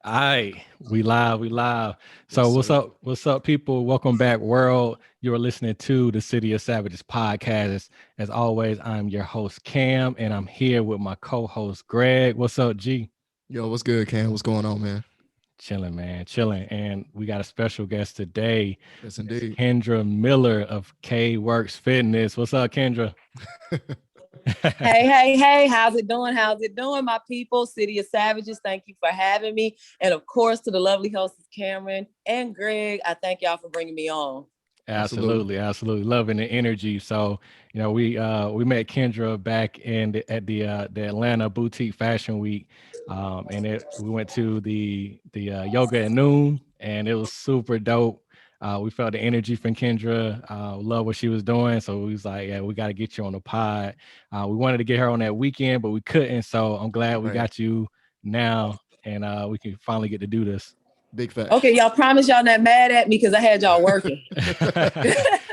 We live, we live. Yes, So sir. what's up, people? Welcome back, world. You're listening to the City of Savages podcast. As always, I'm your host, Cam, and I'm here with my co-host, Greg. What's up, G? Yo, what's good, Cam? What's going on, man? Chilling, man, chilling. And we got a special guest today, Yes, Miss indeed. Kendra Miller of K Works Fitness. What's up, Kendra? Hey, how's it doing? How's it doing, my people? City of Savages, thank you for having me. And of course, to the lovely hosts, Cameron and Greg, I thank y'all for bringing me on. Absolutely. Absolutely, absolutely loving the energy. So, we met Kendra back at the Atlanta Boutique Fashion Week, we went to the yoga at noon, and it was super dope. We felt the energy from Kendra. Love what she was doing, so we was like, yeah, we got to get you on the pod. We wanted to get her on that weekend, but we couldn't. So I'm glad we Right. got you now, and we can finally get to do this. Big Okay, facts. y'all promise y'all not mad at me because I had y'all working. Nah,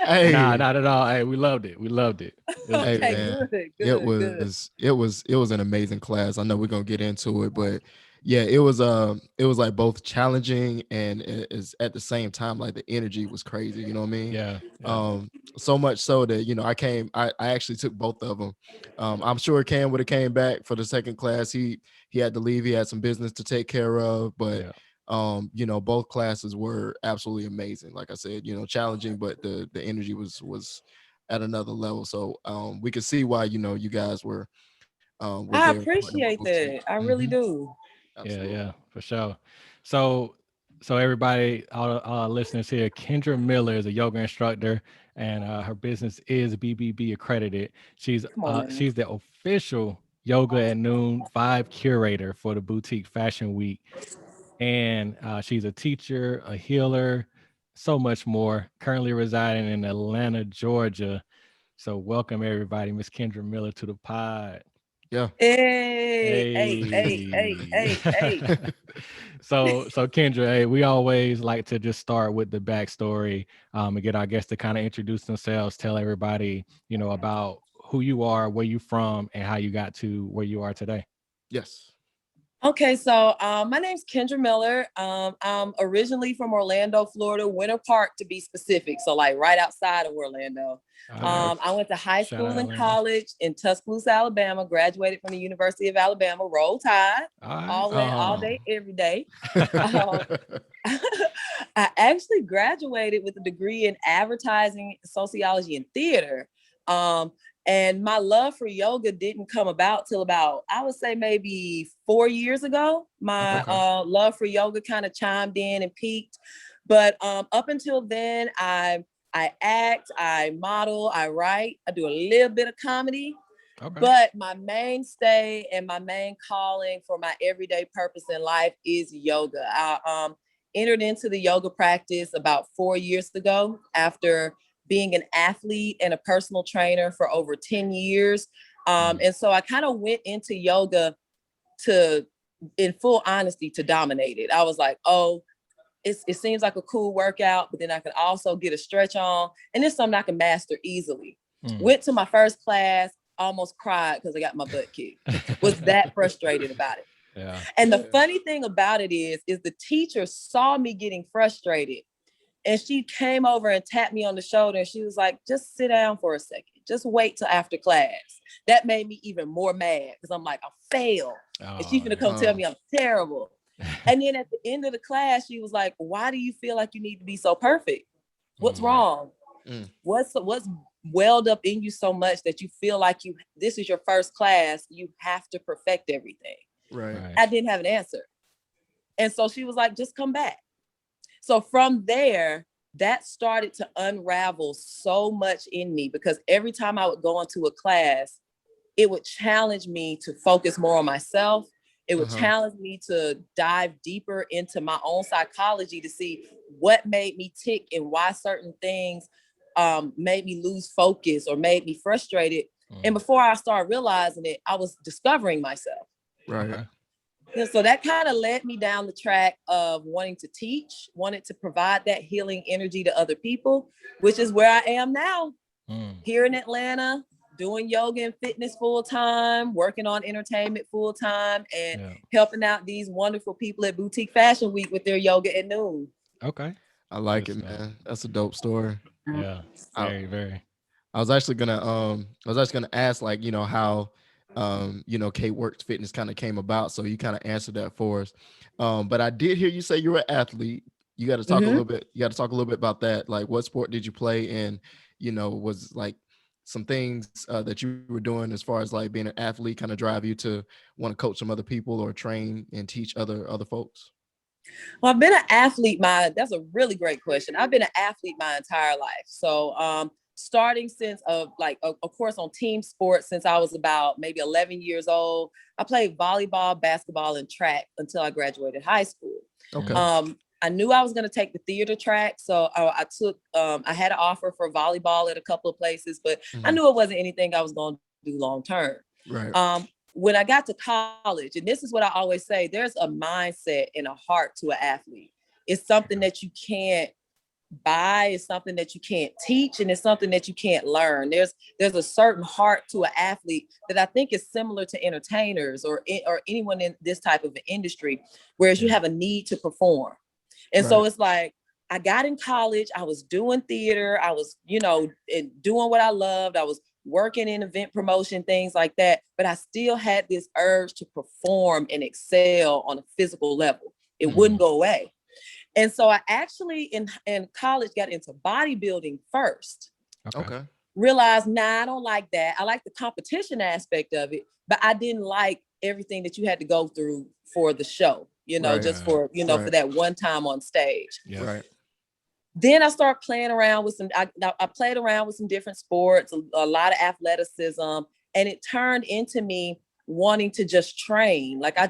Hey, not at all. Hey, we loved it. We loved it. It was hey, Okay, good. man. good, It good, good. was an amazing class. I know we're gonna get into it, but yeah, it was like both challenging and is at the same time like the energy was crazy. You know what I mean? Yeah, yeah. Um, so much so that I actually took both of them. I'm sure Cam would have came back for the second class. He had to leave. He had some business to take care of, but Yeah. both classes were absolutely amazing. Like I said, challenging, but the energy was at another level. So we could see why you guys were there I partner with appreciate Boutique. that. I Hmm. really do. Yeah, Absolutely. yeah, for sure. So, so everybody, all our listeners here, Kendra Miller is a yoga instructor, and her business is BBB accredited. Come on now. She's the official Yoga at Noon vibe curator for the Boutique Fashion Week, and she's a teacher, a healer, so much more. Currently residing in Atlanta, Georgia. So, welcome everybody, Miss Kendra Miller, to the pod. Yeah. Hey. Hey. So Kendra, hey, we always like to just start with the backstory, and get our guests to kind of introduce themselves, tell everybody, about who you are, where you from, and how you got to where you are today. Yes. Okay, so my name's Kendra Miller. I'm originally from Orlando, Florida, Winter Park to be specific. So like right outside of Orlando. Okay. I went to high Shout out school and Atlanta. college in Tuscaloosa, Alabama, graduated from the University of Alabama, Roll Tide, All right. all Oh. day, every day. Um, I actually graduated with a degree in advertising, sociology, and theater. Um, and my love for yoga didn't come about till about, I would say maybe 4 years ago. My Okay. Okay. love for yoga kind of chimed in and peaked. But up until then, I act, I model, I write, I do a little bit of comedy. Okay. But my mainstay and my main calling for my everyday purpose in life is yoga. I entered into the yoga practice about 4 years ago after being an athlete and a personal trainer for over 10 years. Mm. And so I kind of went into yoga to, in full honesty, to dominate it. I was like, oh, it seems like a cool workout, but then I can also get a stretch on. And it's something I can master easily. Mm. Went to my first class, almost cried because I got my butt kicked. Was that frustrated about it. Yeah. And the funny thing about it is the teacher saw me getting frustrated and she came over and tapped me on the shoulder and she was like, just sit down for a second. Just wait till after class. That made me even more mad because I'm like, I failed. And she's Oh gonna come tell me I'm terrible. yeah. And then at the end of the class, she was like, why do you feel like you need to be so perfect? What's Mm. wrong? Mm. What's welled up in you so much that you feel like this is your first class, you have to perfect everything? Right. Right. I didn't have an answer. And so she was like, just come back. So from there, that started to unravel so much in me because every time I would go into a class, it would challenge me to focus more on myself. It would Uh-huh. challenge me to dive deeper into my own psychology to see what made me tick and why certain things made me lose focus or made me frustrated. And Mm. before I started realizing it, I was discovering myself. Right. Okay. And so that kind of led me down the track of wanting to teach, wanted to provide that healing energy to other people, which is where I am now Mm. here in Atlanta. doing yoga and fitness full time, working on entertainment full time, and Yeah. helping out these wonderful people at Boutique Fashion Week with their yoga at noon. Okay. I like Good it, stuff. man. That's a dope story. Yeah. I, Very, very. I was actually gonna ask, like, how Kate Works Fitness kind of came about. So you kind of answered that for us. But I did hear you say you're an athlete. You got to talk a Mm-hmm. little bit. You got to talk a little bit about that. Like, what sport did you play? And was like some things that you were doing as far as like being an athlete kind of drive you to want to coach some other people or train and teach other folks? Well, I've been an athlete. That's a really great question. I've been an athlete my entire life. So, starting since of course on team sports since I was about maybe 11 years old. I played volleyball, basketball, and track until I graduated high school. Okay. I knew I was going to take the theater track, so I took. I had an offer for volleyball at a couple of places, but I knew it wasn't anything I was going to do long term. Right. When I got to college, and this is what I always say, there's a mindset and a heart to an athlete. It's something that you can't buy, it's something that you can't teach, and it's something that you can't learn. There's a certain heart to an athlete that I think is similar to entertainers or anyone in this type of an industry, whereas you have a need to perform. And so it's like, I got in college, I was doing theater, I was, doing what I loved. I was working in event promotion, things like that. But I still had this urge to perform and excel on a physical level. It wouldn't go away. And so I actually in college got into bodybuilding first. Okay. Realized, I don't like that. I like the competition aspect of it, but I didn't like everything that you had to go through for the show, just for, for that one time on stage. Yeah. Right. Then I started playing around with I played around with some different sports, a lot of athleticism, and it turned into me wanting to just train. Like I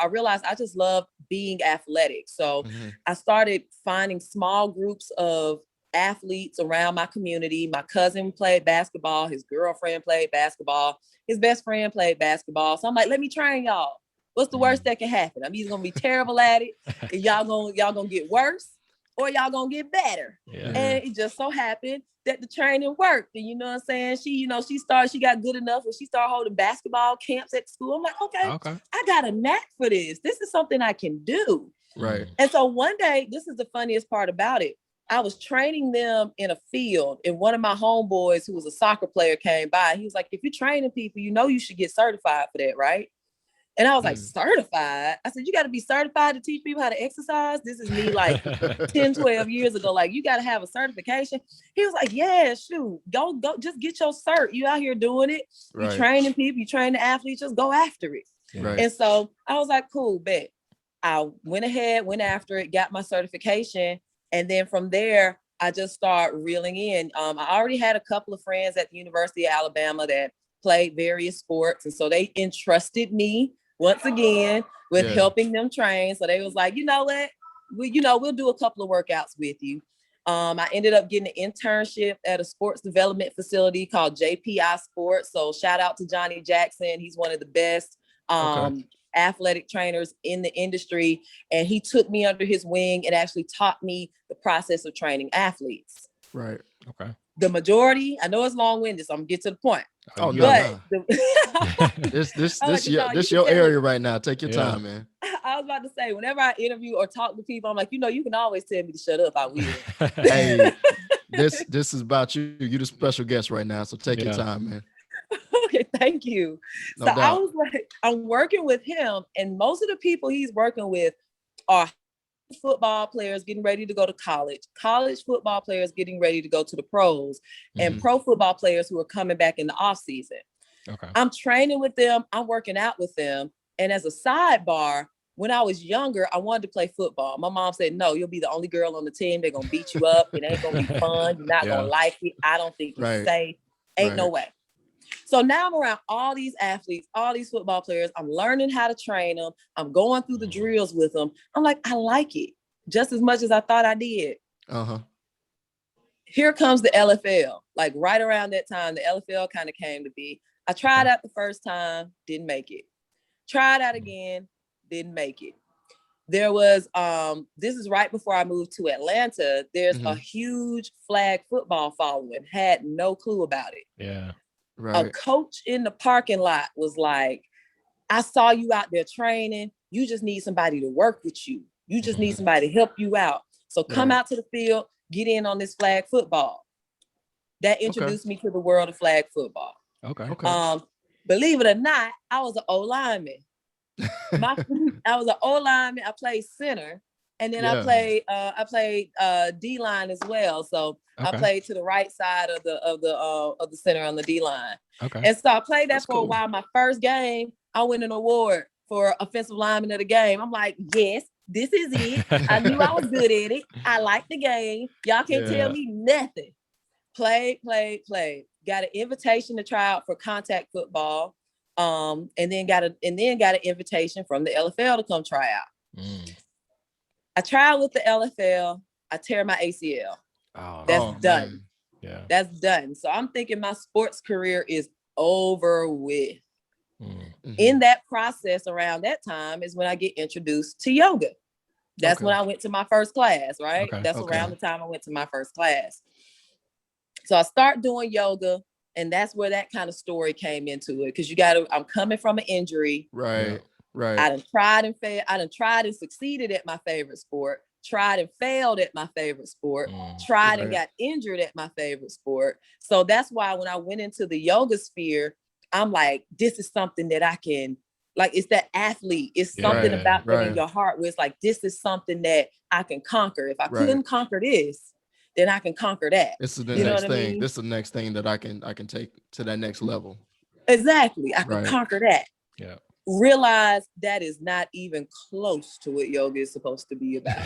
realized I just loved being athletic. So I started finding small groups of athletes around my community. My cousin played basketball. His girlfriend played basketball. His best friend played basketball. So I'm like, let me train y'all. What's the worst that can happen? I'm either gonna be terrible at it, and y'all gonna get worse, or y'all gonna get better. Yeah. And it just so happened that the training worked. And you know what I'm saying? She got good enough when she started holding basketball camps at school. I'm like, okay, I got a knack for this. This is something I can do. Right. And so one day, this is the funniest part about it. I was training them in a field, and one of my homeboys who was a soccer player came by. He was like, if you're training people, you should get certified for that, right? And I was like, certified? I said, you got to be certified to teach people how to exercise? This is me like 10, 12 years ago. Like, you got to have a certification. He was like, yeah, shoot, go, just get your cert. You out here doing it. You training people, you train the athletes, just go after it. Right. And so I was like, cool, bet. I went after it, got my certification. And then from there, I just started reeling in. I already had a couple of friends at the University of Alabama that played various sports. And so they entrusted me once again with helping them train. So they was like, you know what, we'll do a couple of workouts with you. I ended up getting an internship at a sports development facility called JPI Sports. So shout out to Johnny Jackson. He's one of the best athletic trainers in the industry. And he took me under his wing and actually taught me the process of training athletes. Right. Okay. The majority, I know it's long-winded, so I'm gonna get to the point. Oh, but no. This your area right now. Take your time, man. I was about to say, whenever I interview or talk to people, I'm like, you can always tell me to shut up. I will. Hey, this is about you. You're the special guest right now, so take your time, man. Okay, thank you. No so doubt. I was like, I'm working with him, and most of the people he's working with are football players getting ready to go to college football players getting ready to go to the pros, and pro football players who are coming back in the off season. Okay. I'm training with them. I'm working out with them. And as a sidebar, when I was younger, I wanted to play football. My mom said, no, you'll be the only girl on the team. They're going to beat you up. It ain't going to be fun. You're not going to like it. I don't think it's safe. Ain't no way. So now I'm around all these athletes, all these football players. I'm learning how to train them. I'm going through the drills with them. I'm like, I like it just as much as I thought I did. Here comes the LFL. Like right around that time, the LFL kind of came to be. I tried out the first time, didn't make it. Tried out again, didn't make it. There was, this is right before I moved to Atlanta. There's a huge flag football following. Had no clue about it. Yeah. A Right. coach in the parking lot was like, I saw you out there training. You just need somebody to work with you. You just need somebody to help you out. So come Right. out to the field, get in on this flag football. That Okay. introduced me to the world of flag football. Okay. Okay. Believe it or not, I was an O lineman. I was an O lineman. I played center, and then Yeah. I played D line as well. So I Okay. played to the right side of the center on the D line. Okay. And so I played that That's for a cool. while. My first game, I win an award for offensive lineman of the game. I'm like, yes, this is it. I knew I was good at it. I liked the game. Y'all can't tell Yeah. me nothing. Played. Got an invitation to try out for contact football. And then got an invitation from the LFL to come try out. I tried with the LFL. I tear my ACL. Oh, That's Oh, done. man. yeah. That's done. So I'm thinking my sports career is over with. Mhm. In that process around that time is when I get introduced to yoga. That's Okay. when I went to my first class, right? Okay. That's Okay. around the time I went to my first class. So I start doing yoga, and that's where that kind of story came into it. Because I'm coming from an injury. Right. Yeah. Right. I done tried and failed. I done tried and succeeded at my favorite sport, tried and failed at my favorite sport, tried and Right. got injured at my favorite sport. So that's why when I went into the yoga sphere, I'm like, this is something that I can, like, it's that athlete. It's something Yeah. about that in Right. your heart where it's like, this is something that I can conquer. If I Right. couldn't conquer this, then I can conquer that. This is the You know next what I thing. mean? This is the next thing that I can take to that next level. Exactly. I can Right. conquer that. Yeah. Realize that is not even close to what yoga is supposed to be about.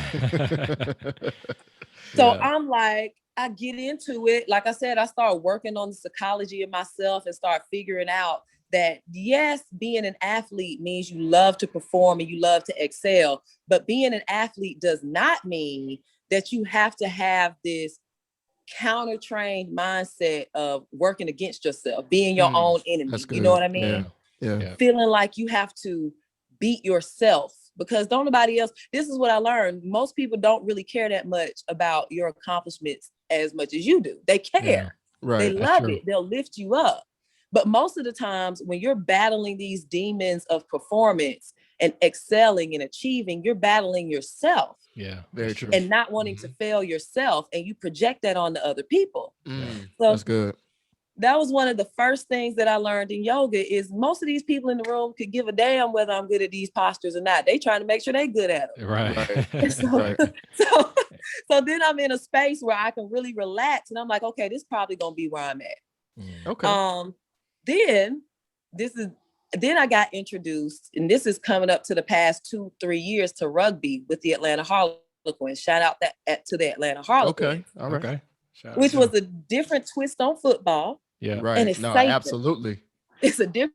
So Yeah. I'm like, I get into it. Like I said, I start working on the psychology of myself and start figuring out that yes, being an athlete means you love to perform and you love to excel. But being an athlete does not mean that you have to have this counter-trained mindset of working against yourself, being your own enemy. That's You know good. what I mean? Yeah. Yeah. Feeling like you have to beat yourself because don't nobody else. This is what I learned. Most people don't really care that much about your accomplishments as much as you do. They care. Yeah. They Right. That's love true. it. They'll lift you up. But most of the times when you're battling these demons of performance and excelling and achieving, you're battling yourself Yeah. Very That's true. and not wanting to fail yourself, and you project that on the other people. So That's good. that was one of the first things that I learned in yoga is most of these people in the room could give a damn whether I'm good at these postures or not. They trying to make sure they good at them. Right. So, Right. so, so then I'm in a space where I can really relax and I'm like, okay, this is probably going to be where I'm at. Okay. Then this is, then I got introduced and this is coming up to the past 2-3 years to rugby with the Atlanta Harlequins. Shout out to the Atlanta Harlequins. Okay. All right. Okay. Shout out Which to was them. a different twist on football. Yeah. Right. And it's No, safer. absolutely. It's a different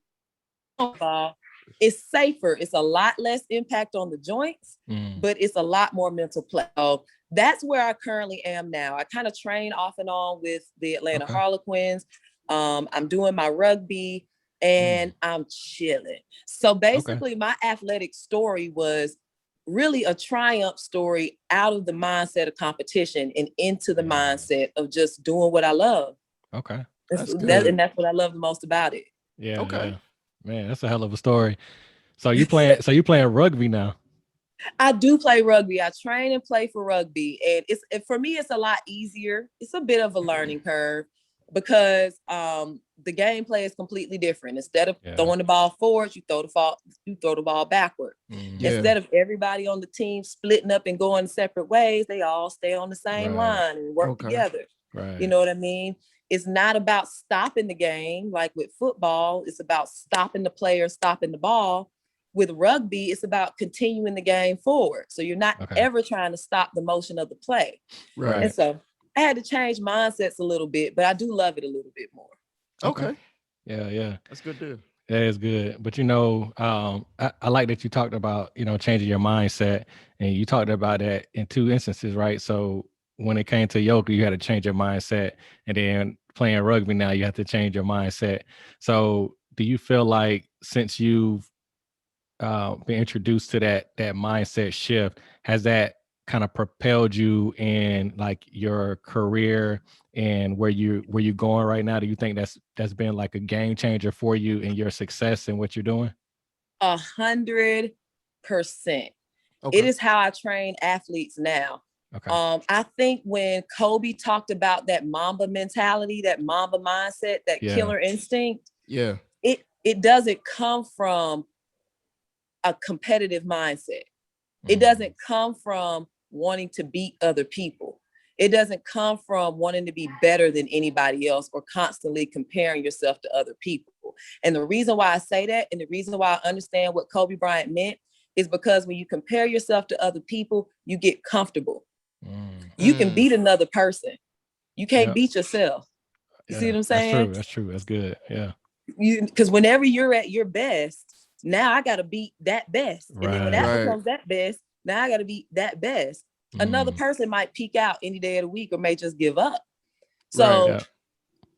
football. It's safer. It's a lot less impact on the joints, but it's a lot more mental play. So that's where I currently am now. I kind of train off and on with the Atlanta Harlequins. I'm doing my rugby and I'm chilling. So basically my athletic story was really a triumph story out of the mindset of competition and into the mindset of just doing what I love. Okay. That's good. And that's what I love the most about it. Yeah. Okay. Yeah. Man, that's a hell of a story. So you playing rugby now? I do play rugby. I train and play for rugby. And for me, it's a lot easier. It's a bit of a learning curve because the gameplay is completely different. Instead of throwing the ball forward, you throw the ball backward. Yeah. Instead of everybody on the team splitting up and going separate ways, they all stay on the same line and work together. Right. You know what I mean? It's not about stopping the game like with football. It's about stopping the player, stopping the ball. With rugby, it's about continuing the game forward. So you're not ever trying to stop the motion of the play. Right. And so I had to change mindsets a little bit, but I do love it a little bit more. Okay. Yeah. Yeah. That's good too. That is good. But I like that you talked about, changing your mindset, and you talked about that in two instances, right? So when it came to yoga, you had to change your mindset, and then playing rugby now, you have to change your mindset. So do you feel like since you've been introduced to that mindset shift, has that kind of propelled you in like your career and where you going right now? Do you think that's been like a game changer for you in your success and what you're doing? 100%. Okay. It is how I train athletes now. Okay. I think when Kobe talked about that Mamba mentality, that Mamba mindset, that killer instinct, Yeah. it doesn't come from a competitive mindset. It doesn't come from wanting to beat other people. It doesn't come from wanting to be better than anybody else or constantly comparing yourself to other people. And the reason why I say that, and the reason why I understand what Kobe Bryant meant, is because when you compare yourself to other people, you get comfortable. You can beat another person. You can't beat yourself. You see what I'm saying? That's true. That's good. Yeah. Because whenever you're at your best, now I got to beat that best. And then when that becomes that best, now I got to beat that best. Another person might peak out any day of the week or may just give up. So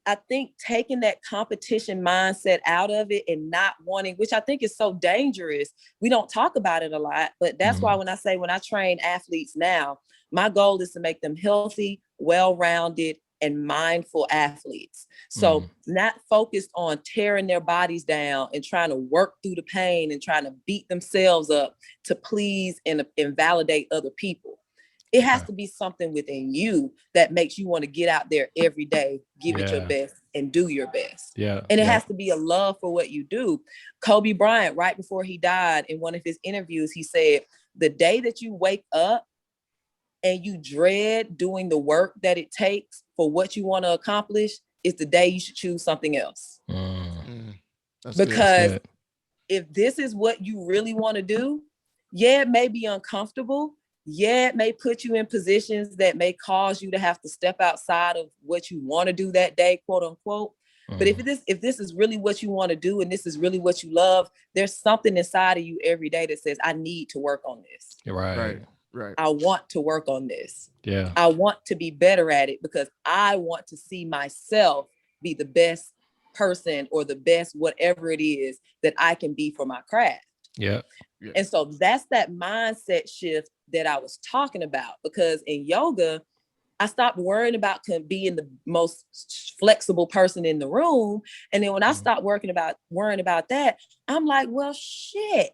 I think taking that competition mindset out of it and not wanting, which I think is so dangerous. We don't talk about it a lot, but that's why when I train athletes now, my goal is to make them healthy, well-rounded, and mindful athletes. So not focused on tearing their bodies down and trying to work through the pain and trying to beat themselves up to please and validate other people. It has to be something within you that makes you want to get out there every day, give it your best, and do your best. Yeah. And it has to be a love for what you do. Kobe Bryant, right before he died, in one of his interviews, he said, the day that you wake up and you dread doing the work that it takes for what you want to accomplish is the day you should choose something else. Because if this is what you really want to do, it may be uncomfortable. It may put you in positions that may cause you to have to step outside of what you want to do that day, quote unquote. But if this is really what you want to do and this is really what you love, there's something inside of you every day that says, I need to work on this. Right. I want to work on this. Yeah. I want to be better at it because I want to see myself be the best person or the best whatever it is that I can be for my craft. Yeah. And so that's that mindset shift that I was talking about, because in yoga, I stopped worrying about being the most flexible person in the room. And then when I stopped worrying about that, I'm like, well, shit,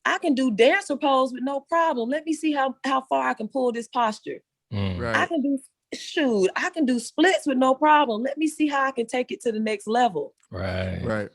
I can do dancer pose with no problem. Let me see how far I can pull this posture. I can do splits with no problem. Let me see how I can take it to the next level. Right.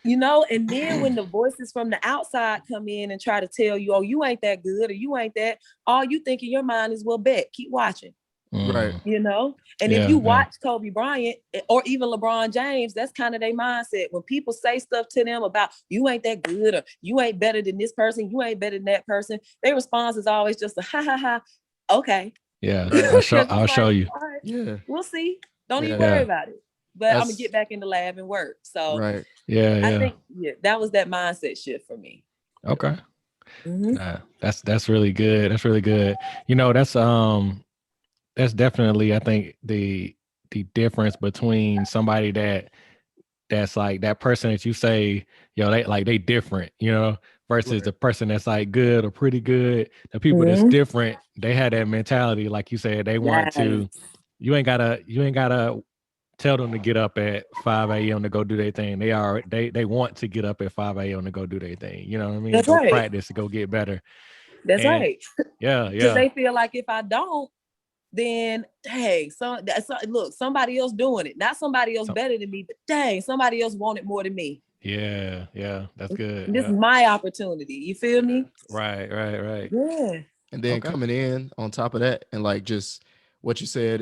You know, and then when the voices from the outside come in and try to tell you, oh, you ain't that good or you ain't that, all you think in your mind is, well, bet, keep watching. Right. You know, and if you watch Kobe Bryant or even LeBron James, that's kind of their mindset. When people say stuff to them about you ain't that good or you ain't better than this person, you ain't better than that person, their response is always just a ha ha ha. Okay. Yeah. I'll show you. All right, Yeah. we'll see. Don't even worry about it. But I'm gonna get back in the lab and work. So I think that was that mindset shift for me. Okay. That's really good. That's really good. You know, that's definitely, I think, the difference between somebody that's like that person that you say, they different, versus the person that's like good or pretty good. The people that's different, they had that mentality, like you said, they want to. You ain't gotta tell them to get up at 5 a.m. to go do their thing. They want to get up at 5 a.m. to go do their thing. You know what I mean? That's go right. practice to go get better. That's right. Yeah. Because they feel like if I don't, then dang, look, somebody else doing it. Not somebody else better than me, but dang, somebody else want it more than me. Yeah, that's good. This is my opportunity. You feel me? Right. Yeah. And then coming in on top of that, and like just what you said,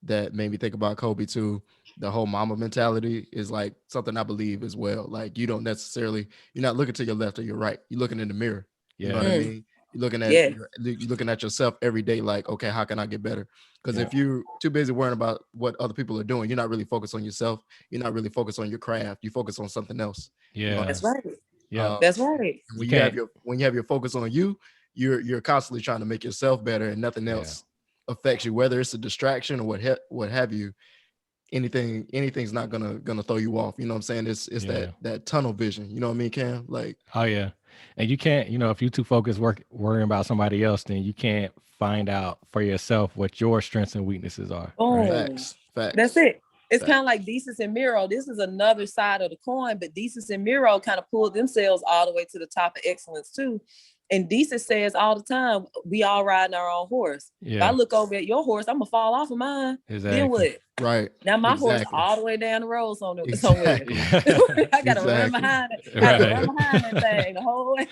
that made me think about Kobe too. The whole mama mentality is like something I believe as well. Like you're not looking to your left or your right. You're looking in the mirror. You know what I mean? You're looking at yourself every day, like, okay, how can I get better? Because if you're too busy worrying about what other people are doing, you're not really focused on yourself. You're not really focused on your craft. You focus on something else. Yeah, that's right. Yeah, that's right. When you have your focus on you, you're constantly trying to make yourself better, and nothing else affects you. Whether it's a distraction or what have you, anything's not gonna throw you off. You know what I'm saying? It's that tunnel vision. You know what I mean, Cam? Like, oh yeah. and you can't, if you too focused worrying about somebody else, then you can't find out for yourself what your strengths and weaknesses are. Right. Boom. That's Facts. it. It's kind of like Desus and Miro. This is another side of the coin, but Desus and Miro kind of pulled themselves all the way to the top of excellence too. And Desus says all the time, we all riding our own horse. Yeah. If I look over at your horse, I'm gonna fall off of mine. Exactly. Then what? Right. Now my horse all the way down the road somewhere. I gotta run behind it. I gotta run behind that thing the whole way.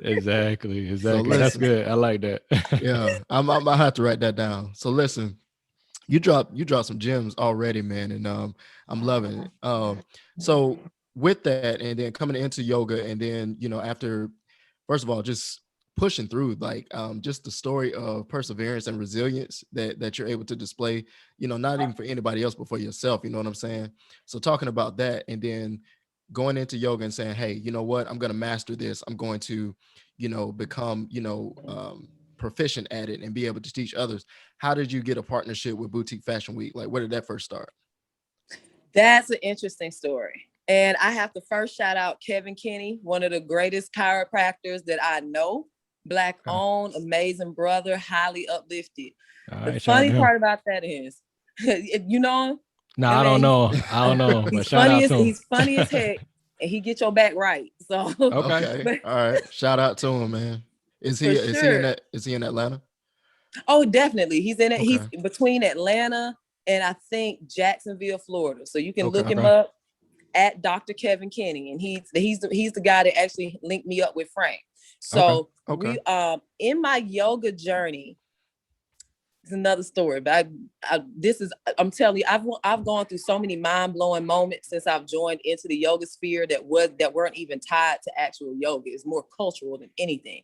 Exactly. So That's good. I like that. Yeah, I might have to write that down. So listen, you dropped some gems already, man, and I'm loving it. So with that, and then coming into yoga, and then after, first of all, just pushing through, like just the story of perseverance and resilience that you're able to display, not even for anybody else but for yourself, you know what I'm saying? So talking about that, and then going into yoga and saying, hey, you know what, I'm going to master this, I'm going to become proficient at it and be able to teach others. How did you get a partnership with Boutique Fashion Week? Like, where did that first start? That's an interesting story. And I have to first shout out Kevin Kinney, one of the greatest chiropractors that I know. Black owned, amazing brother, highly uplifted. The funny part about that is, you know him? No, I don't know. But shout out to him. He's funny as heck, and he get your back right. So okay. All right. Shout out to him, man. Is he in Atlanta? Oh, definitely. He's in it. Okay. He's between Atlanta and I think Jacksonville, Florida. So you can look him up at Dr. Kevin Kinney, and he's the guy that actually linked me up with Frank. So we in my yoga journey, it's another story, but I'm telling you, I've gone through so many mind-blowing moments since I've joined into the yoga sphere that weren't even tied to actual yoga. It's more cultural than anything.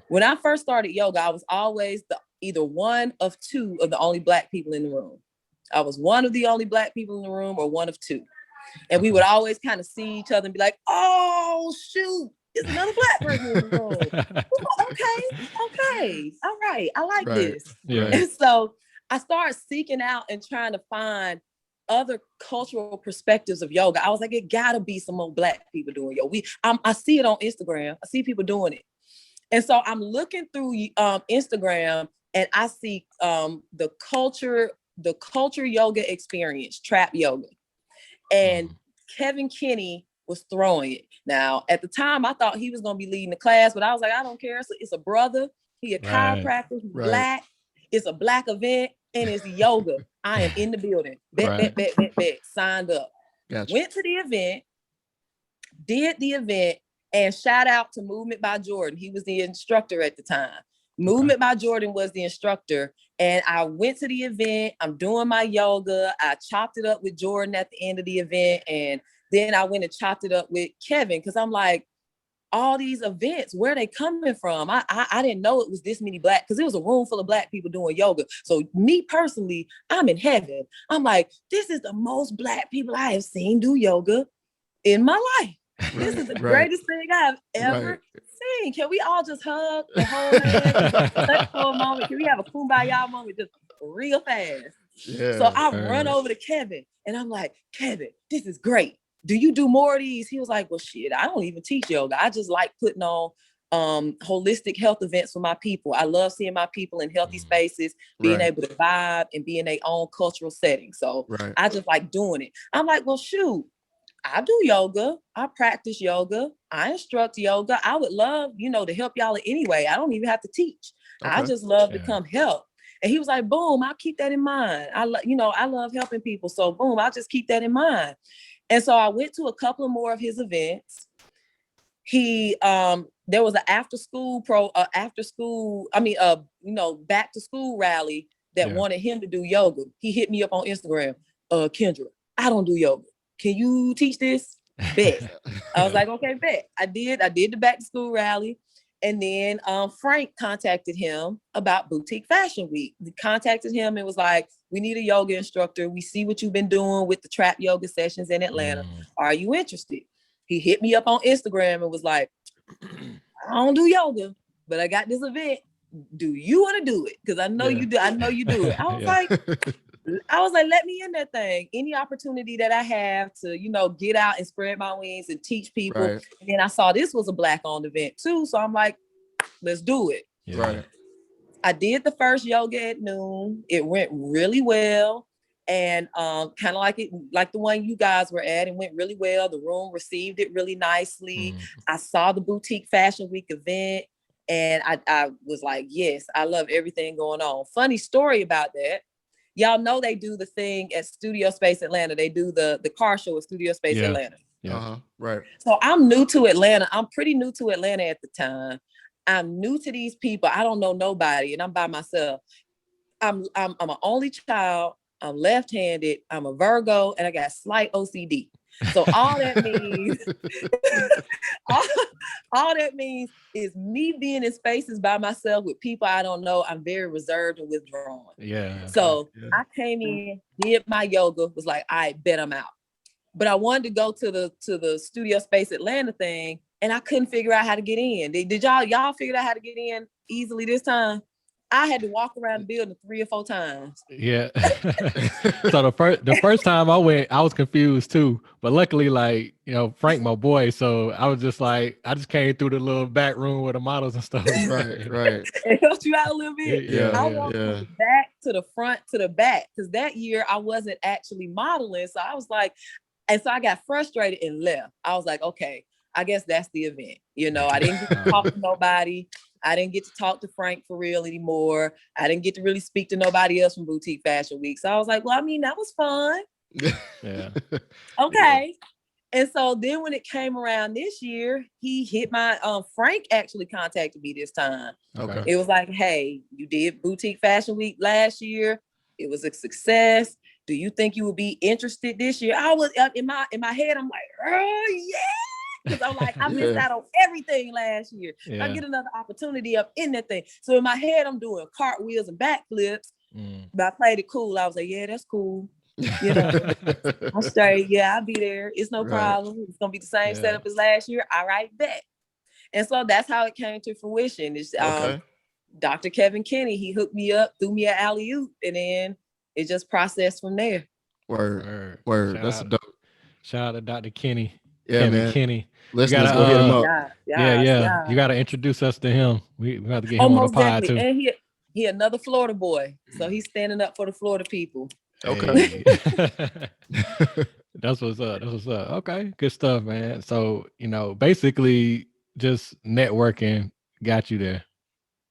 When I first started yoga, I was always either one of two of the only Black people in the room. I was one of the only Black people in the room, or one of two. And we would always kind of see each other and be like, oh, shoot, it's another Black person in the room. Okay. All right. I like this. Yeah. And so I started seeking out and trying to find other cultural perspectives of yoga. I was like, it gotta be some more Black people doing yoga. I see it on Instagram. I see people doing it. And so I'm looking through Instagram, and I see the culture yoga experience, trap yoga. And Kevin Kinney was throwing it. Now, at the time, I thought he was going to be leading the class, but I was like, I don't care. It's a brother. He a chiropractor. He's Black. It's a Black event, and it's yoga. I am in the building. Bet. Signed up. Gotcha. Went to the event, did the event, and shout out to Movement by Jordan. He was the instructor at the time. Movement by Jordan was the instructor. And I went to the event. I'm doing my yoga. I chopped it up with Jordan at the end of the event. And then I went and chopped it up with Kevin, because I'm like, all these events, where are they coming from? I didn't know it was this many Black, because it was a room full of Black people doing yoga. So me personally, I'm in heaven. I'm like, this is the most Black people I have seen do yoga in my life. This is the greatest thing I've ever seen. Can we all just hug the whole hand for a moment? Can we have a kumbaya moment just real fast? Yeah, so I run over to Kevin, and I'm like, Kevin, this is great. Do you do more of these? He was like, well, shit, I don't even teach yoga. I just like putting on holistic health events for my people. I love seeing my people in healthy spaces, being able to vibe and be in their own cultural setting. So I just like doing it. I'm like, well, shoot, I do yoga. I practice yoga. I instruct yoga. I would love, to help y'all in any way. I don't even have to teach. I just love to come help. And he was like, boom, I'll keep that in mind. I love helping people. So boom, I'll just keep that in mind. And so I went to a couple of more of his events. There was an back to school rally that wanted him to do yoga. He hit me up on Instagram. Kendra, I don't do yoga. Can you teach this? Bet. I was like, okay, bet. I did the back to school rally. And then Frank contacted him about Boutique Fashion Week. He contacted him and was like, we need a yoga instructor. We see what you've been doing with the trap yoga sessions in Atlanta. Are you interested? He hit me up on Instagram and was like, I don't do yoga, but I got this event. Do you want to do it? Because I know you do. I know you do it. I was like, I was like, let me in that thing. Any opportunity that I have to, get out and spread my wings and teach people. Right. And then I saw this was a Black-owned event too. So I'm like, let's do it. Yeah. Right. I did the first yoga at noon. It went really well. And kind of like the one you guys were at, it went really well. The room received it really nicely. I saw the Boutique Fashion Week event, and I was like, yes, I love everything going on. Funny story about that. Y'all know they do the thing at Studio Space Atlanta. They do the car show at Studio Space Atlanta. Yeah. Right. So I'm new to Atlanta. I'm pretty new to Atlanta at the time. I'm new to these people. I don't know nobody, and I'm by myself. I'm an only child. I'm left-handed. I'm a Virgo, and I got slight OCD. So all that means, all that means is me being in spaces by myself with people I don't know. I'm very reserved and withdrawn. Yeah. So I came in, did my yoga, was like, I bet I'm out. But I wanted to go to the Studio Space Atlanta thing, and I couldn't figure out how to get in. Did y'all figure out how to get in easily this time? I had to walk around the building 3 or 4 times. Yeah. So the first time I went, I was confused too. But luckily, like, Frank, my boy, so I was just like, I just came through the little back room with the models and stuff. Right. It helped you out a little bit. Yeah. I walked from the back to the front to the back, because that year I wasn't actually modeling. So I was like, and so I got frustrated and left. I was like, okay, I guess that's the event. I didn't get to talk to nobody. I didn't get to talk to Frank for real anymore. I didn't get to really speak to nobody else from Boutique Fashion Week. So I was like, well, I mean, that was fun. Yeah. Okay. And so then when it came around this year, he hit my, Frank actually contacted me this time. Okay. It was like, hey, you did Boutique Fashion Week last year. It was a success. Do you think you would be interested this year? I was in my head. I'm like, oh yeah. Because I'm like, I missed out on everything last year. Yeah. I get another opportunity up in that thing. So in my head, I'm doing cartwheels and backflips. But I played it cool. I was like, yeah, that's cool. I'm straight. Yeah, I'll be there. It's no problem. It's gonna be the same setup as last year. All right, bet. And so that's how it came to fruition. It's Dr. Kevin Kenny. He hooked me up, threw me an alley-oop, and then it just processed from there. Word. That's dope. Shout out to Dr. Kenny. Yeah, Kevin man. Kenny. Listeners, go hit him up. Yeah. You got to introduce us to him. We have to get him on the pod too. And he another Florida boy, so he's standing up for the Florida people. Okay. That's what's up. Okay, good stuff, man. So basically, just networking got you there.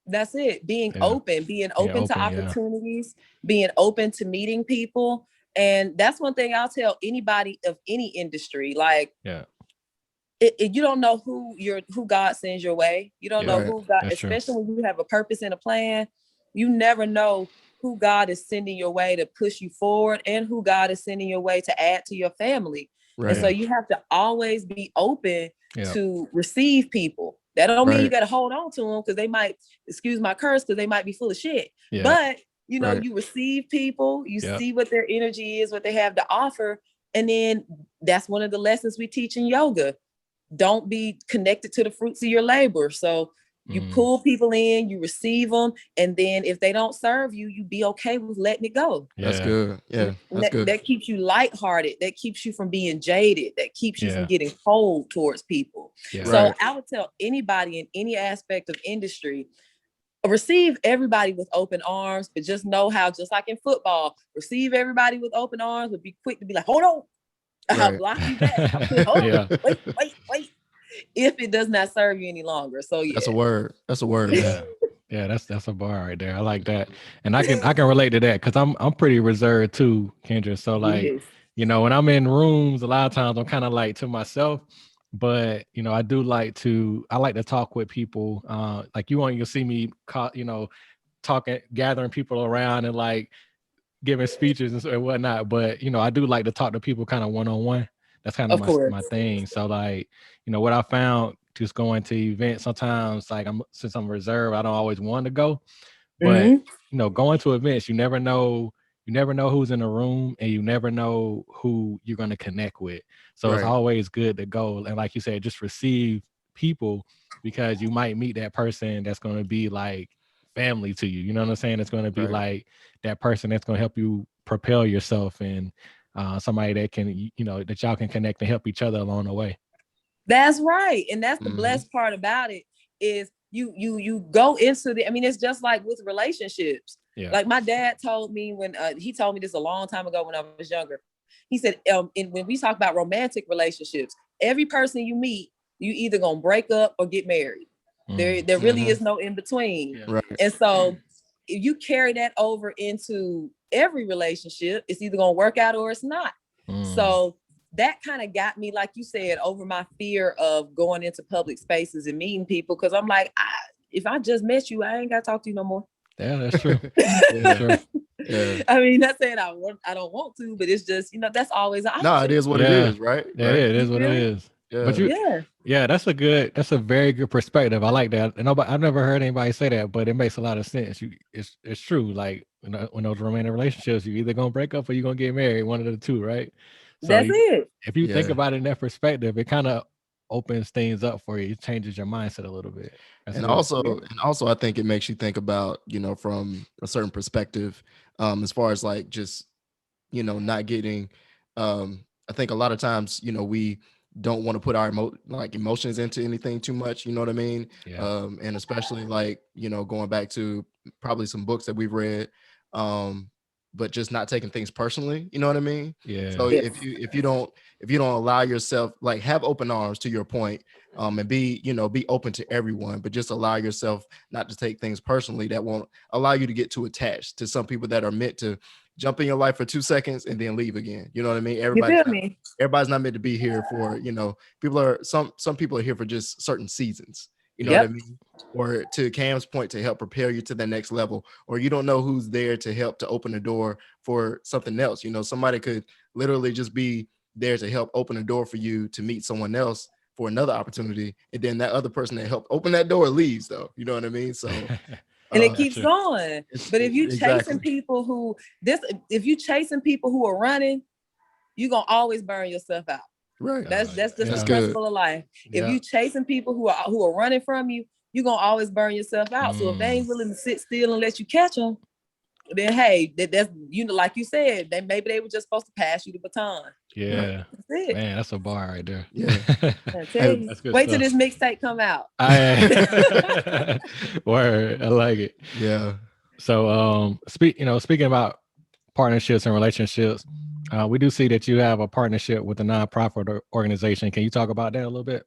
That's it. Being open to opportunities, being open to meeting people. And that's one thing I'll tell anybody of any industry. Like, you don't know who God sends your way. You don't know who God, that's especially when you have a purpose and a plan. You never know who God is sending your way to push you forward, and who God is sending your way to add to your family. Right. And so you have to always be open to receive people. That don't mean you got to hold on to them, because they might, excuse my curse, because they might be full of shit. Yeah. But you receive people, you see what their energy is, what they have to offer. And then that's one of the lessons we teach in yoga. Don't be connected to the fruits of your labor. So you pull people in, you receive them, and then if they don't serve you, you be okay with letting it go. That's good. Yeah, that's good. That keeps you lighthearted. That keeps you from being jaded. That keeps you from getting cold towards people. Yeah. So I would tell anybody in any aspect of industry, receive everybody with open arms, but just know how, just like in football, receive everybody with open arms, but be quick to be like, hold on, I'll block you back. Hold on. Wait. If it does not serve you any longer. So that's a word. Yeah, that's a bar right there. I like that. And I can relate to that, because I'm pretty reserved too, Kendra. So like, when I'm in rooms, a lot of times I'm kind of like to myself. But I do like to talk with people. Like you'll see me talking, gathering people around and like giving speeches and whatnot. But I do like to talk to people kind of one-on-one. That's kind of my thing. So like, what I found just going to events, sometimes like since I'm reserved, I don't always want to go. But going to events, you never know who's in the room, and you never know who you're going to connect with. So it's always good to go. And like you said, just receive people, because you might meet that person that's going to be like family to you. You know what I'm saying? It's going to be like that person that's going to help you propel yourself and somebody that can, that y'all can connect and help each other along the way. That's right. And that's the Mhm. blessed part about it is you go into the, I mean, it's just like with relationships. Yeah. Like my dad told me when he told me this a long time ago when I was younger. He said, when we talk about romantic relationships, every person you meet, you either gonna break up or get married. There really is no in between. Yeah. Right. And so if you carry that over into every relationship, it's either gonna work out or it's not. So that kind of got me, like you said, over my fear of going into public spaces and meeting people. Cause I'm like, if I just met you, I ain't gotta talk to you no more. Yeah, that's true. Yeah. True. Yeah. I mean, not saying I don't want to, but it's just, that's always an option. No, it is what it Yeah. is, right? Yeah, Right. it is what it Yeah. is. Yeah. But Yeah. that's a very good perspective. I like that. And I've never heard anybody say that, but it makes a lot of sense. It's true. Like when those romantic relationships, you either gonna break up or you're gonna get married, one of the two, right? So That's it. if you think Yeah. about it in that perspective, it kind of opens things up for you. It changes your mindset a little bit. That's And good. also I think it makes you think about, from a certain perspective, as far as like just, not getting, I think a lot of times, we don't want to put our emotions into anything too much, you know what I mean? Yeah. And especially like, going back to probably some books that we've read, but just not taking things personally, you know what I mean? Yeah. So Yes. if you don't allow yourself, like, have open arms, to your point, and be open to everyone, but just allow yourself not to take things personally, that won't allow you to get too attached to some people that are meant to jump in your life for 2 seconds and then leave again. You know what I mean? You feel me? Everybody's not meant to be here for, some people are here for just certain seasons. You know Yep. what I mean? Or to Cam's point, to help prepare you to the next level, or you don't know who's there to help to open the door for something else. Somebody could literally just be there to help open the door for you to meet someone else for another opportunity, and then that other person that helped open that door leaves, though. You know what I mean? So And it uh, keeps Gotcha. going. But if you chasing exactly. people if you chasing people who are running, you're gonna always burn yourself out. Right. That's just That's the good. principle of life. If Yeah. you chasing people who are running from you, you're gonna always burn yourself out. So if they ain't willing to sit still and let you catch them, then hey, that's like you said, maybe they were just supposed to pass you the baton. Yeah. That's it. Man, that's a bar right there. Yeah. I tell you. That's good Wait till stuff. this mixtape come out. Word. I like it. Yeah. So speaking about partnerships and relationships, we do see that you have a partnership with a nonprofit organization. Can you talk about that a little bit?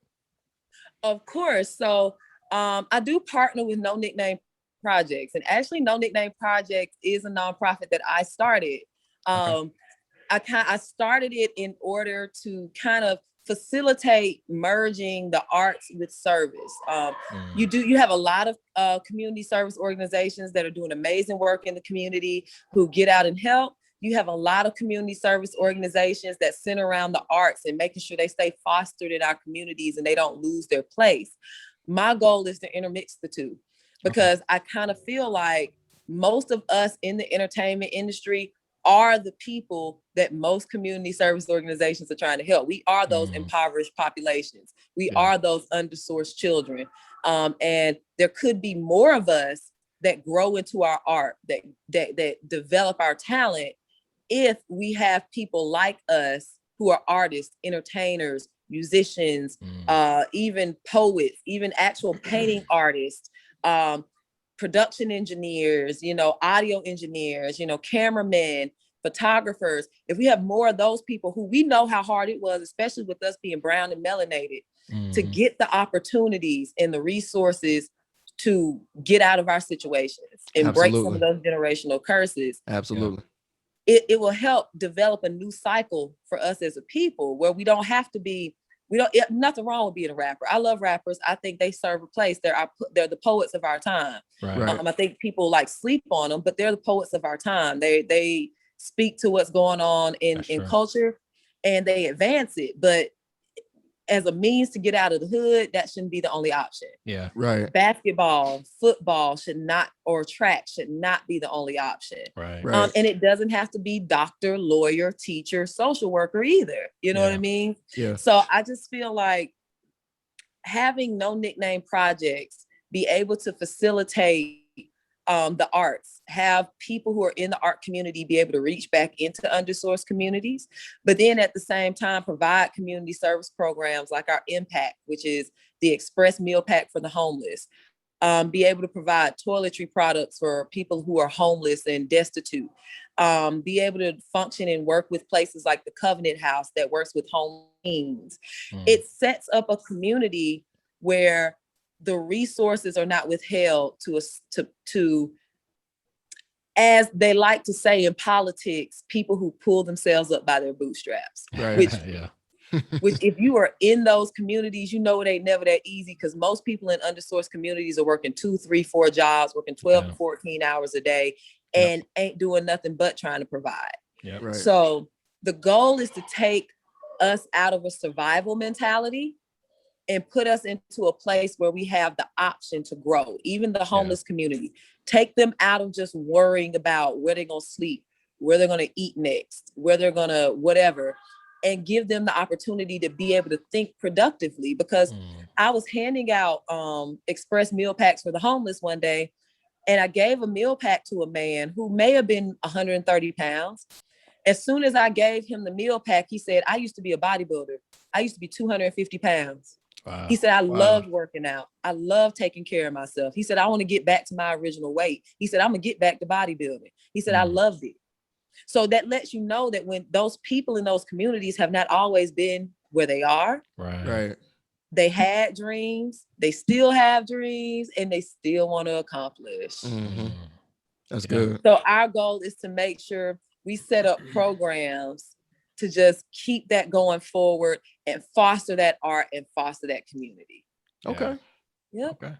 Of course. So I do partner with No Nickname Projects, and actually No Nickname Projects is a nonprofit that I started. I started it in order to kind of facilitate merging the arts with service. You have a lot of community service organizations that are doing amazing work in the community who get out and help. You have a lot of community service organizations that center around the arts and making sure they stay fostered in our communities and they don't lose their place. My goal is to intermix the two, because I kind of feel like most of us in the entertainment industry are the people that most community service organizations are trying to help. We are those impoverished populations. We are those undersourced children. And there could be more of us that grow into our art, that develop our talent, if we have people like us who are artists, entertainers, musicians, even poets, even actual painting artists, production engineers, audio engineers, cameramen, photographers. If we have more of those people who we know how hard it was, especially with us being brown and melanated, to get the opportunities and the resources to get out of our situations and break some of those generational curses. Absolutely. It will help develop a new cycle for us as a people where we don't have to be, nothing wrong with being a rapper. I love rappers. I think they serve a place. They're the poets of our time. Right. I think people sleep on them, but they're the poets of our time. They speak to what's going on in culture and they advance it. But as a means to get out of the hood, that shouldn't be the only option. Yeah. Right. Basketball, football should not, or track should not be the only option. Right. And it doesn't have to be doctor, lawyer, teacher, social worker either. You know what I mean? Yeah. So I just feel like having No Nickname Projects be able to facilitate the arts, have people who are in the art community be able to reach back into undersourced communities, but then at the same time provide community service programs like our Impact, which is the express meal pack for the homeless, be able to provide toiletry products for people who are homeless and destitute, be able to function and work with places like the Covenant House that works with homeless teens. It sets up a community where the resources are not withheld to us to, as they like to say in politics, people who pull themselves up by their bootstraps. Right. Which Yeah. which if you are in those communities, you know it ain't never that easy, because most people in undersourced communities are working 2, 3, 4 jobs, working 12 to 14 hours a day, and ain't doing nothing but trying to provide. Yep. Right. So the goal is to take us out of a survival mentality and put us into a place where we have the option to grow. Even the homeless community, take them out of just worrying about where they're going to sleep, where they're going to eat next, where they're going to whatever, and give them the opportunity to be able to think productively. Because I was handing out express meal packs for the homeless one day, and I gave a meal pack to a man who may have been 130 pounds. As soon as I gave him the meal pack, he said, I used to be a bodybuilder. I used to be 250 pounds. Wow. He said, I loved working out. I love taking care of myself. He said, I want to get back to my original weight. He said, I'm going to get back to bodybuilding. He said, I loved it. So that lets you know that when those people in those communities have not always been where they are, Right. they had dreams, they still have dreams, and they still want to accomplish. That's good. So our goal is to make sure we set up programs to just keep that going forward and foster that art and foster that community. Okay. Yep. Okay.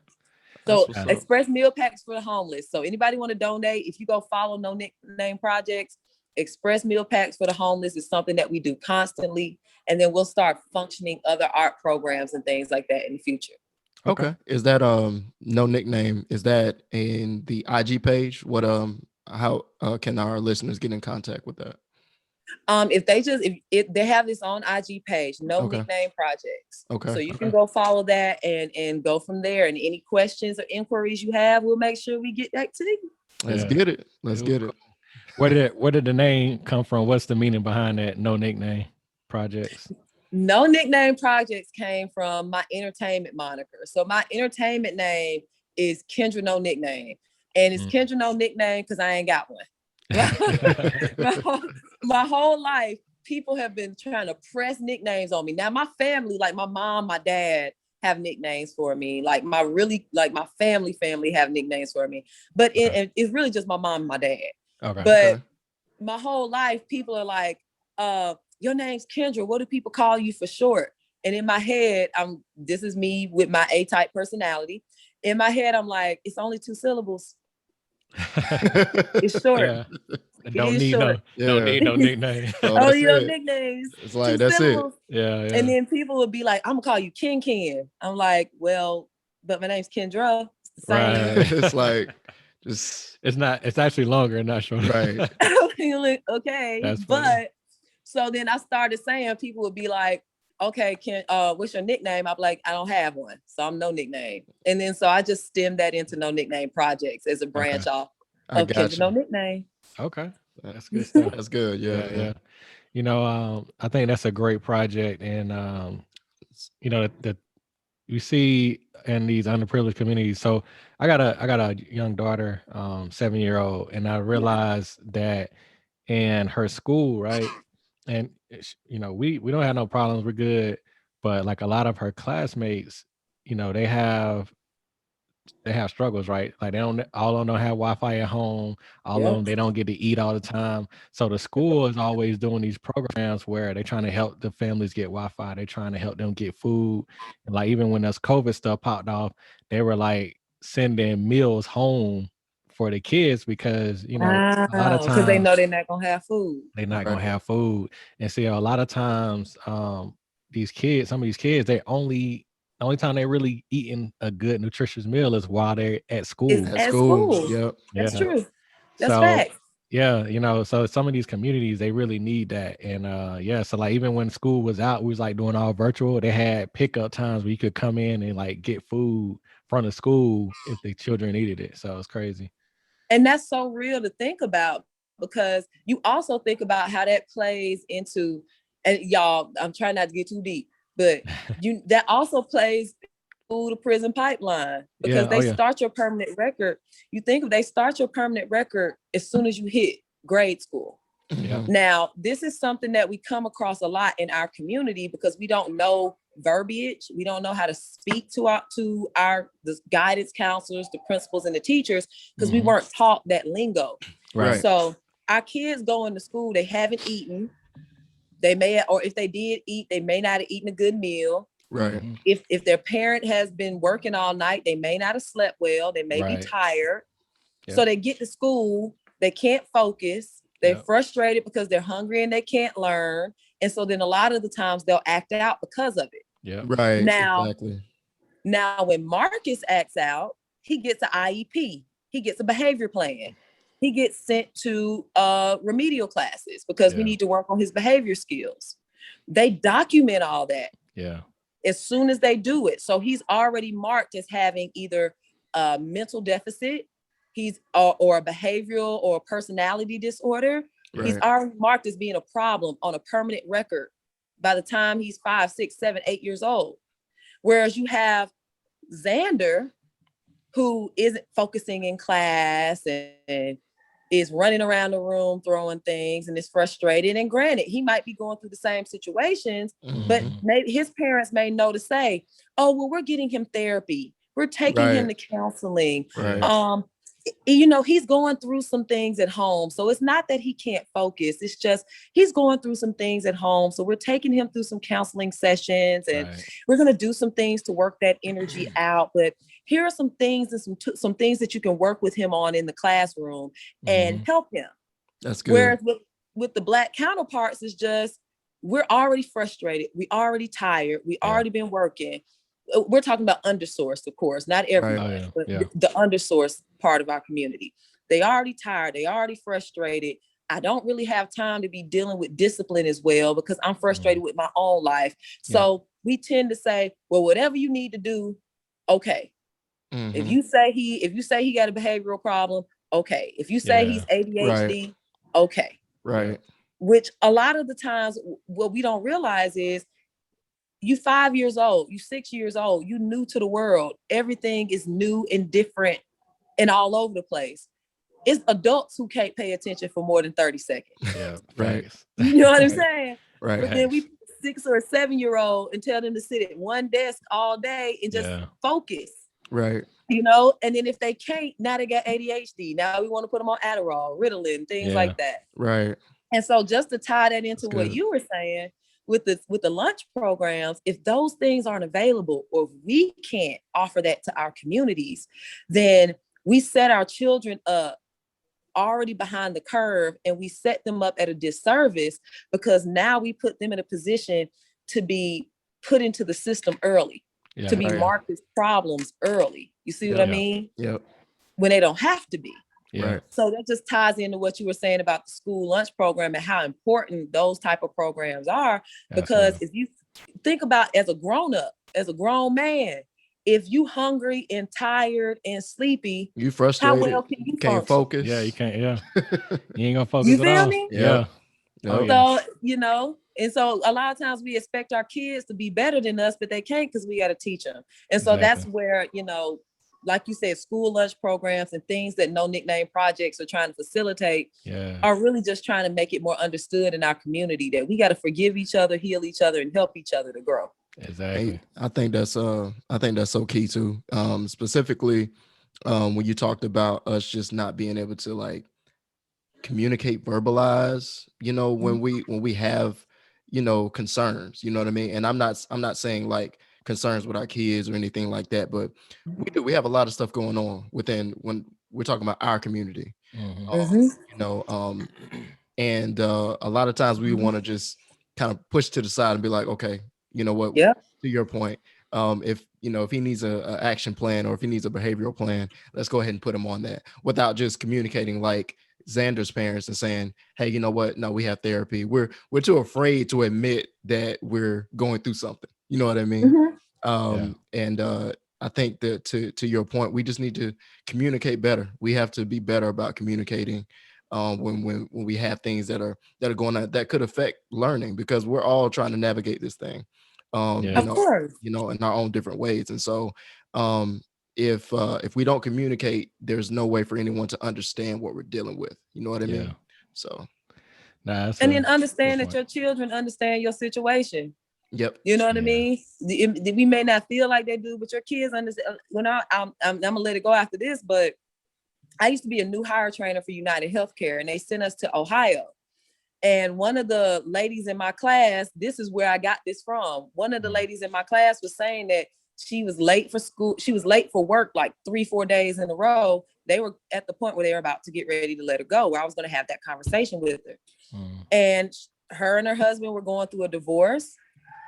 So That's what's up. express meal packs for the homeless. So anybody want to donate, if you go follow No Nickname Projects, express meal packs for the homeless is something that we do constantly. And then we'll start functioning other art programs and things like that in the future. Okay. Is that no nickname? Is that in the IG page? What how can our listeners get in contact with that? If they have this on IG page, No Okay. Nickname Projects. Okay. So you can go follow that and go from there. And any questions or inquiries you have, we'll make sure we get back to you. Let's get it. Let's get it. Where did the name come from? What's the meaning behind that No Nickname Projects? No Nickname Projects came from my entertainment moniker. So my entertainment name is Kendra No Nickname. And it's Kendra No Nickname because I ain't got one. my whole life, people have been trying to press nicknames on me. Now my family, like my mom, my dad, have nicknames for me. Like my family have nicknames for me. But it's really just my mom and my dad. Okay. But my whole life, people are like, your name's Kendra. What do people call you for short? And in my head, this is me with my A-type personality. In my head, I'm like, it's only 2 syllables. It's short. Yeah. Don't is need short. don't need no nickname. Oh, you know, nicknames. It's like, 2 that's syllables. it. Yeah. And then people would be like, I'm gonna call you Ken. I'm like, well, but my name's Kendra. It's the same. Right. It's like just it's actually longer and not shorter. right. Okay. That's funny. But so then I started saying, people would be like, okay, what's your nickname? I'm like, I don't have one. So I'm No Nickname. And then so I just stemmed that into No Nickname Projects as a branch off of Kendra No Nickname. Okay. That's good stuff. That's good. Yeah. You know, I think that's a great project. And you know, that you see in these underprivileged communities. So I got a young daughter, 7-year-old, and I realized that in her school, right? And you know, we don't have no problems, we're good. But like a lot of her classmates, you know, they have struggles, right? Like all of them don't have Wi-Fi at home. All of them, they don't get to eat all the time. So the school is always doing these programs where they're trying to help the families get Wi-Fi. They're trying to help them get food. And like even when this COVID stuff popped off, they were like sending meals home for the kids because, you know, a lot of times because they know they're not gonna have food. they're not gonna have food. And see, a lot of times, some of these kids, the only time they're really eating a good nutritious meal is while they're at school. It's at school. Yep. That's true. That's So, fact. yeah, you know, so some of these communities, they really need that. And so like even when school was out, we was like doing all virtual. They had pickup times where you could come in and like get food from the school if the children needed it. So it's crazy. And that's so real to think about, because you also think about how that plays into, and y'all, I'm trying not to get too deep, but that also plays through the prison pipeline, because they start your permanent record. You think if they start your permanent record as soon as you hit grade school. Mhm. Now, this is something that we come across a lot in our community because we don't know verbiage. We don't know how to speak to the guidance counselors, the principals, and the teachers, because we weren't taught that lingo. Right. So our kids go into school, they haven't eaten. They may, or if they did eat, they may not have eaten a good meal. Right. If their parent has been working all night, they may not have slept well. They may be tired. Yep. So they get to school, they can't focus. They're frustrated because they're hungry and they can't learn. And so then a lot of the times they'll act out because of it. Yeah. Right. Now, exactly. Now when Marcus acts out, he gets an IEP. He gets a behavior plan. He gets sent to remedial classes because we need to work on his behavior skills. They document all that. Yeah. As soon as they do it. So he's already marked as having either a mental deficit, or a behavioral or a personality disorder. Right. He's already marked as being a problem on a permanent record by the time he's 5, 6, 7, 8 years old. Whereas you have Xander, who isn't focusing in class and is running around the room throwing things and is frustrated. And granted, he might be going through the same situations, but maybe his parents may know to say, oh, well, we're getting him therapy. We're taking him to counseling. Right. He's going through some things at home. So it's not that he can't focus. It's just he's going through some things at home. So we're taking him through some counseling sessions, and we're going to do some things to work that energy out. But here are some things and some things that you can work with him on in the classroom and help him. That's good. Whereas with the Black counterparts, it's just we're already frustrated. We already tired. We already been working. We're talking about undersourced, of course, not everyone, but the undersourced part of our community. They already tired. They already frustrated. I don't really have time to be dealing with discipline as well because I'm frustrated with my own life. So we tend to say, well, whatever you need to do, okay. If you say he got a behavioral problem, okay. If you say he's ADHD, okay. Right. Which a lot of the times what we don't realize is you 5 years old, you 6 years old, you new to the world. Everything is new and different and all over the place. It's adults who can't pay attention for more than 30 seconds. Yeah, right. You know what I'm saying? Right. But then we put a 6 or a 7 year old and tell them to sit at one desk all day and just focus. Right. And then if they can't, now they got ADHD. Now we want to put them on Adderall, Ritalin, things like that. Right. And so just to tie that into what you were saying with the lunch programs, if those things aren't available or if we can't offer that to our communities, then we set our children up already behind the curve and we set them up at a disservice because now we put them in a position to be put into the system early, to be marked as problems early. You see what I mean? Yep. When they don't have to be. Right. So that just ties into what you were saying about the school lunch program and how important those type of programs are. Because if you think about as a grown up, as a grown man, if you hungry and tired and sleepy, you frustrated, how well can you can't focus? Yeah, you can't. Yeah, you ain't gonna focus. You at feel all. me? Yeah. So and so a lot of times we expect our kids to be better than us, but they can't because we got to teach them. And so that's where like you said, school lunch programs and things that No Nickname projects are trying to facilitate are really just trying to make it more understood in our community that we got to forgive each other, heal each other, and help each other to grow. Exactly. I think that's so key too. Specifically, when you talked about us just not being able to like communicate, verbalize, when we have, concerns, you know what I mean? And I'm not saying like concerns with our kids or anything like that, but we have a lot of stuff going on when we're talking about our community. And a lot of times we want to just kind of push to the side and be like, okay, you know what, to your point, if he needs a action plan or if he needs a behavioral plan, let's go ahead and put him on that without just communicating like Xander's parents and saying, hey, you know what, no, we have therapy. We're too afraid to admit that we're going through something. You know what I mean? And I think that to your point, we just need to communicate better. We have to be better about communicating when we have things that are going on that could affect learning, because we're all trying to navigate this thing, Yeah. Of course. in our own different ways. And so, um, if we don't communicate, there's no way for anyone to understand what we're dealing with. You know what I Yeah. mean? So, Nah, that's And a then good understand that point. your children understand your situation. yep, You know what I Yeah. mean? We may not feel like they do, but your kids understand. When I'm gonna let it go after this, but I used to be a new hire trainer for United Healthcare, and they sent us to Ohio. And one of the ladies in my class, this is where I got this from. One of the ladies in my class was saying that she was late for school. She was late for work like 3-4 days in a row. They were at the point where they were about to get ready to let her go, where I was going to have that conversation with her. Mm. And her and her husband were going through a divorce.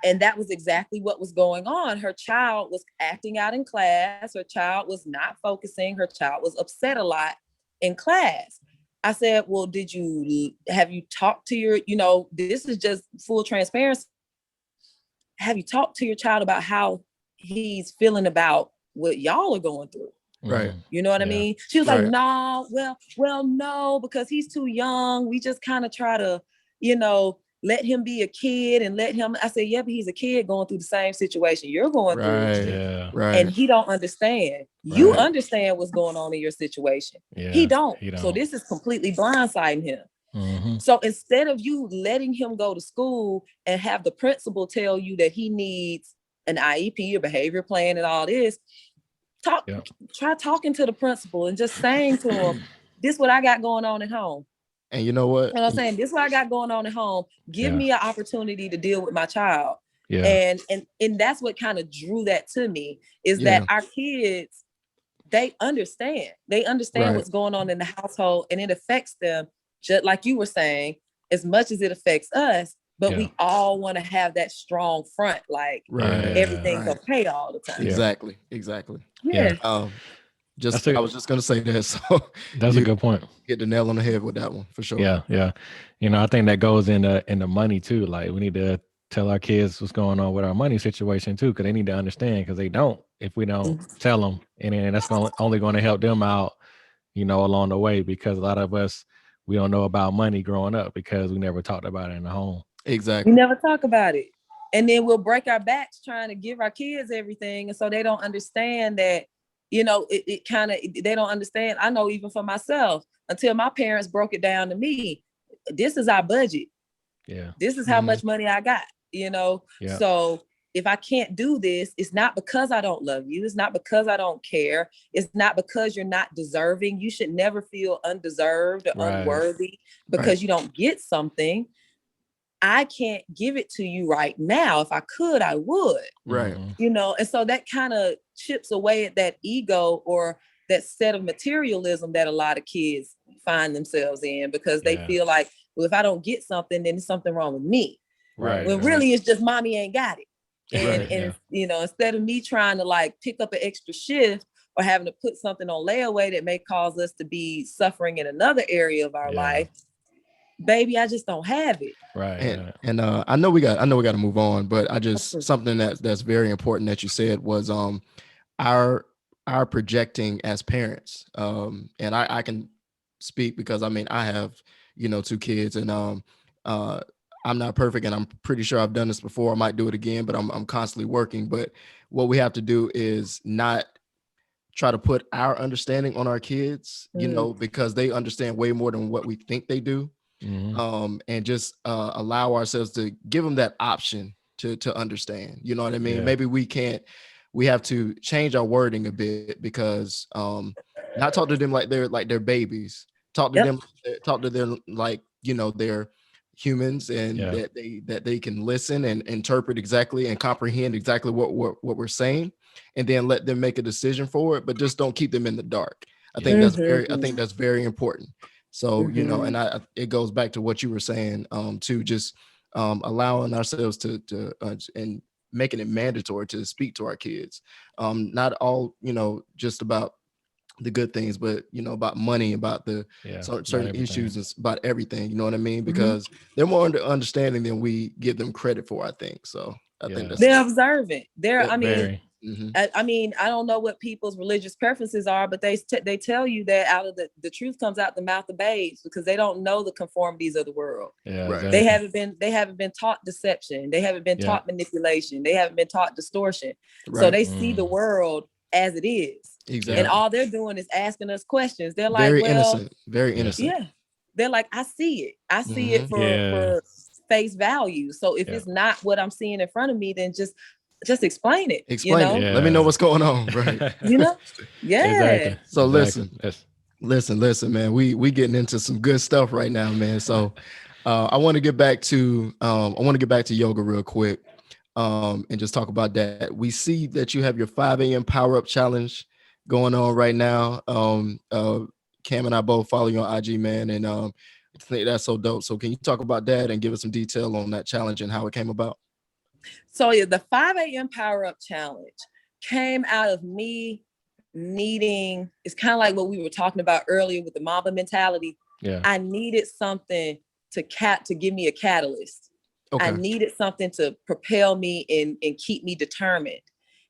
And that was exactly what was going on. Her child was acting out in class. Her child was not focusing. Her child was upset a lot in class. I said, well, have you talked to this is just full transparency. Have you talked to your child about how he's feeling about what y'all are going through? right, Mm. You know what I Yeah. mean? She was like, right, no, no, because he's too young. We just kind of try to, let him be a kid and let him. I said, yeah, but he's a kid going through the same situation you're going through. right, Yeah. And right, he don't understand. You right. understand what's going on in your situation. He Yeah. don't. He So don't. this is completely blindsiding him. Mm-hmm. So instead of you letting him go to school and have the principal tell you that he needs an IEP or behavior plan and all this, Yeah. try talking to the principal and just saying to him, this is what I got going on at home. And you know what? And I'm saying, this is what I got going on at home. Give Yeah. me an opportunity to deal with my child. Yeah. And that's what kind of drew that to me, is Yeah. that our kids, they understand. They understand Right. what's going on in the household, and it affects them, just like you were saying, as much as it affects us. But Yeah. we all want to have that strong front, like Right. everything's Right. okay all the time. Yeah. Exactly. Exactly. Yeah. Yeah. Just That's I a was just gonna say that. So that's a you good point. hit the nail on the head with that one for sure. Yeah. Yeah. I think that goes into money too. Like we need to tell our kids what's going on with our money situation too, because they need to understand, because they don't if we don't tell them, and then that's only going to help them out, along the way, because a lot of us, we don't know about money growing up because we never talked about it in the home. We Exactly. never talk about it. And then we'll break our backs trying to give our kids everything. And so they don't understand that, they don't understand. I know even for myself, until my parents broke it down to me, this is our budget. Yeah. This is how much money I got, Yeah. So if I can't do this, it's not because I don't love you. It's not because I don't care. It's not because you're not deserving. You should never feel undeserved or Right. unworthy because you don't get something. I can't give it to you right now. If I could, I would, Right. and so that kind of chips away at that ego or that set of materialism that a lot of kids find themselves in, because they Yeah. feel like, well, if I don't get something, then there's something wrong with me. Right. When really it's just mommy ain't got it. And, Right. and instead of me trying to like pick up an extra shift or having to put something on layaway that may cause us to be suffering in another area of our life, baby, I just don't have it. Right. And I know we got to move on, but I just something that's very important that you said was our projecting as parents. And I can speak because I have, 2 kids, and I'm not perfect, and I'm pretty sure I've done this before. I might do it again, but I'm constantly working. But what we have to do is not try to put our understanding on our kids, because they understand way more than what we think they do. Mm-hmm. And just allow ourselves to give them that option to understand. You know what I mean? Yeah. Maybe we have to change our wording a bit, because not talk to them like they're babies. Talk to them like they're humans, and that they can listen and interpret exactly and comprehend exactly what we're saying, and then let them make a decision for it, but just don't keep them in the dark. I think that's very important. So, and it goes back to what you were saying, to just allowing ourselves to and making it mandatory to speak to our kids. Not all, just about the good things, but, about money, about the certain issues, and about everything, you know what I mean? Because they're more understanding than we give them credit for, I think. So I think that's they're observant. Very. I mean, I don't know what people's religious preferences are, but they tell you that out of the truth comes out the mouth of babes, because they don't know the conformities of the world. Yeah, Right. exactly. They haven't been taught deception. They haven't been taught manipulation. They haven't been taught distortion. Right. So they see the world as it is. Exactly. And all they're doing is asking us questions. They're like, very well, innocent, very innocent. yeah. They're like, I see it. I see it for face value. So if it's not what I'm seeing in front of me, then just explain it. Explain it. Let me know what's going on. Right. Yeah. Exactly. So Exactly. listen, man. We getting into some good stuff right now, man. So I want to get back to yoga real quick. And just talk about that. We see that you have your 5 a.m. power up challenge going on right now. Cam and I both follow you on IG, man, and I think that's so dope. So can you talk about that and give us some detail on that challenge and how it came about? So yeah, the 5 a.m. power up challenge came out of me needing, it's kind of like what we were talking about earlier with the Mamba mentality. Yeah. I needed something to give me a catalyst. Okay. I needed something to propel me and keep me determined.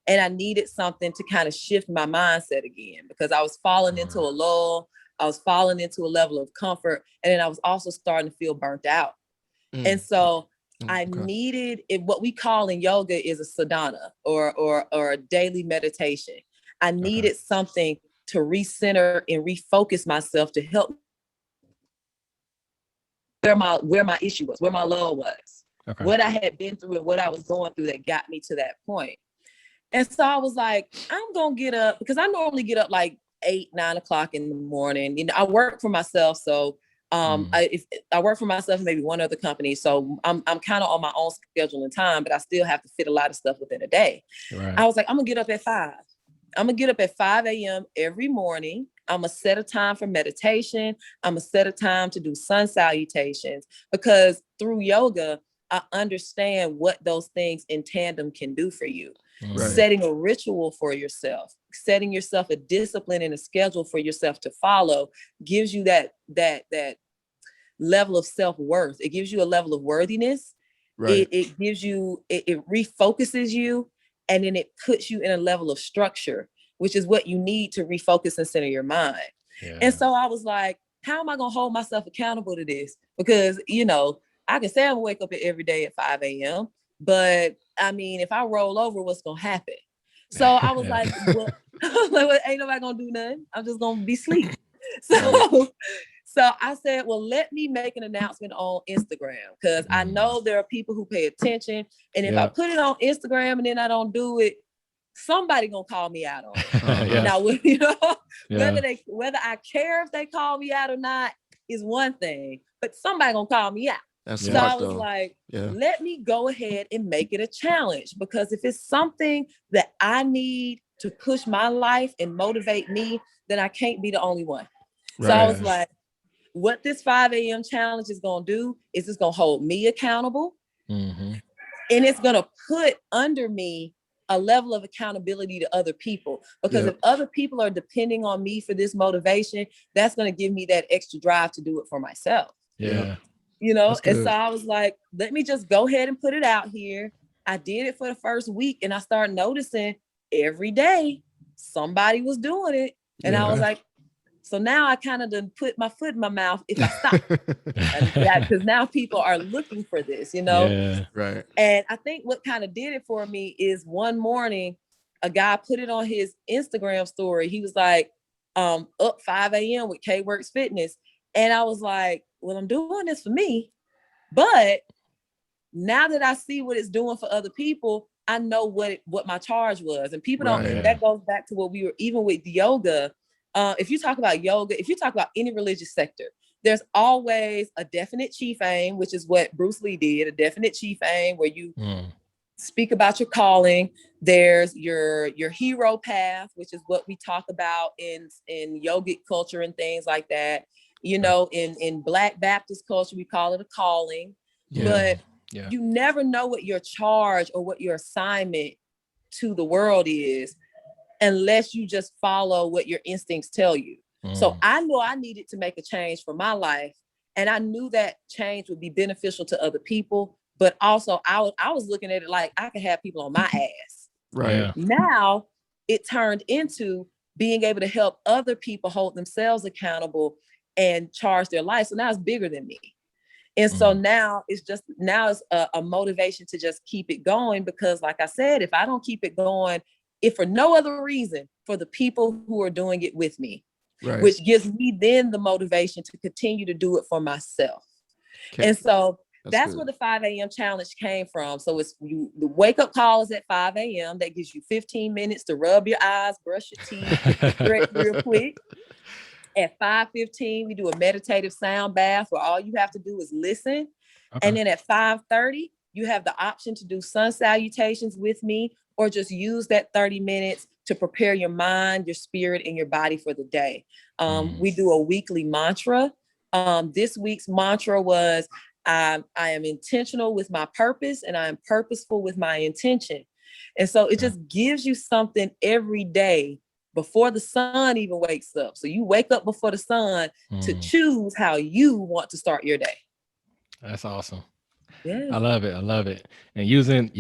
And I needed something to kind of shift my mindset again, because I was falling into a lull. I was falling into a level of comfort. And then I was also starting to feel burnt out. And so I needed it. What we call in yoga is a sadhana or a daily meditation. I needed something to recenter and refocus myself to help where my issue was, where my lull was, what I had been through and what I was going through that got me to that point. And so I was like, I'm going to get up, because I normally get up like 8, 9 o'clock in the morning. You know, I work for myself. So I work for myself and maybe one other company. So I'm kind of on my own schedule and time, but I still have to fit a lot of stuff within a day. Right. I was like, I'm going to get up at 5. I'm going to get up at 5 a.m. every morning. I'm going to set a time for meditation. I'm going to set a time to do sun salutations, because through yoga, I understand what those things in tandem can do for you. Right. Setting a ritual for yourself, setting yourself a discipline and a schedule for yourself to follow gives you that level of self-worth. It gives you a level of worthiness. Right. It gives you, it refocuses you, and then it puts you in a level of structure, which is what you need to refocus and center your mind. Yeah. And so I was like, how am I going to hold myself accountable to this? Because, you know, I can say I'm gonna wake up every day at 5 a.m., but I mean, if I roll over, what's going to happen? So I was like, well, ain't nobody going to do nothing. I'm just going to be asleep. So I said, well, let me make an announcement on Instagram, because I know there are people who pay attention. And if I put it on Instagram and then I don't do it, somebody going to call me out on it. Now, you know, whether I care if they call me out or not is one thing, but somebody going to call me out. That's so smart, I was like, let me go ahead and make it a challenge, because if it's something that I need to push my life and motivate me, then I can't be the only one. Right. So I was like, what this 5 a.m. challenge is going to do is it's going to hold me accountable. Mm-hmm. And it's going to put under me a level of accountability to other people, because if other people are depending on me for this motivation, that's going to give me that extra drive to do it for myself. Yeah. You know, and so I was like, let me just go ahead and put it out here. I did it for the first week, and I started noticing every day somebody was doing it. And I was like, so now I kind of done put my foot in my mouth if I stop. Because now people are looking for this, you know? Yeah. Right. And I think what kind of did it for me is one morning, a guy put it on his Instagram story. He was like, up 5 a.m. with K-Works Fitness. And I was like, well, I'm doing this for me, but now that I see what it's doing for other people, I know what my charge was. And people don't, that goes back to what we were, even with yoga. If you talk about yoga, if you talk about any religious sector, there's always a definite chief aim, which is what Bruce Lee did, a definite chief aim where you speak about your calling. There's your hero path, which is what we talk about in yogic culture and things like that. You know, in Black Baptist culture, we call it a calling, but you never know what your charge or what your assignment to the world is unless you just follow what your instincts tell you. So I knew I needed to make a change for my life, and I knew that change would be beneficial to other people, but also I was looking at it like I could have people on my ass. Right. Yeah. Now it turned into being able to help other people hold themselves accountable and charge their life. So now it's bigger than me. And so now it's a motivation to just keep it going, because like I said, if I don't keep it going, if for no other reason, for the people who are doing it with me, Right. which gives me then the motivation to continue to do it for myself. Okay. And so that's good. where the 5 a.m. challenge came from. So it's the wake up call is at 5 a.m. That gives you 15 minutes to rub your eyes, brush your teeth, stretch real quick. At 5:15, we do a meditative sound bath where all you have to do is listen. Okay. And then at 5:30, you have the option to do sun salutations with me, or just use that 30 minutes to prepare your mind, your spirit, and your body for the day. We do a weekly mantra. This week's mantra was, I am intentional with my purpose, and I am purposeful with my intention. And so it just gives you something every day before the sun even wakes up. So you wake up before the sun to choose how you want to start your day. That's awesome. Yeah. I love it. I love it. And using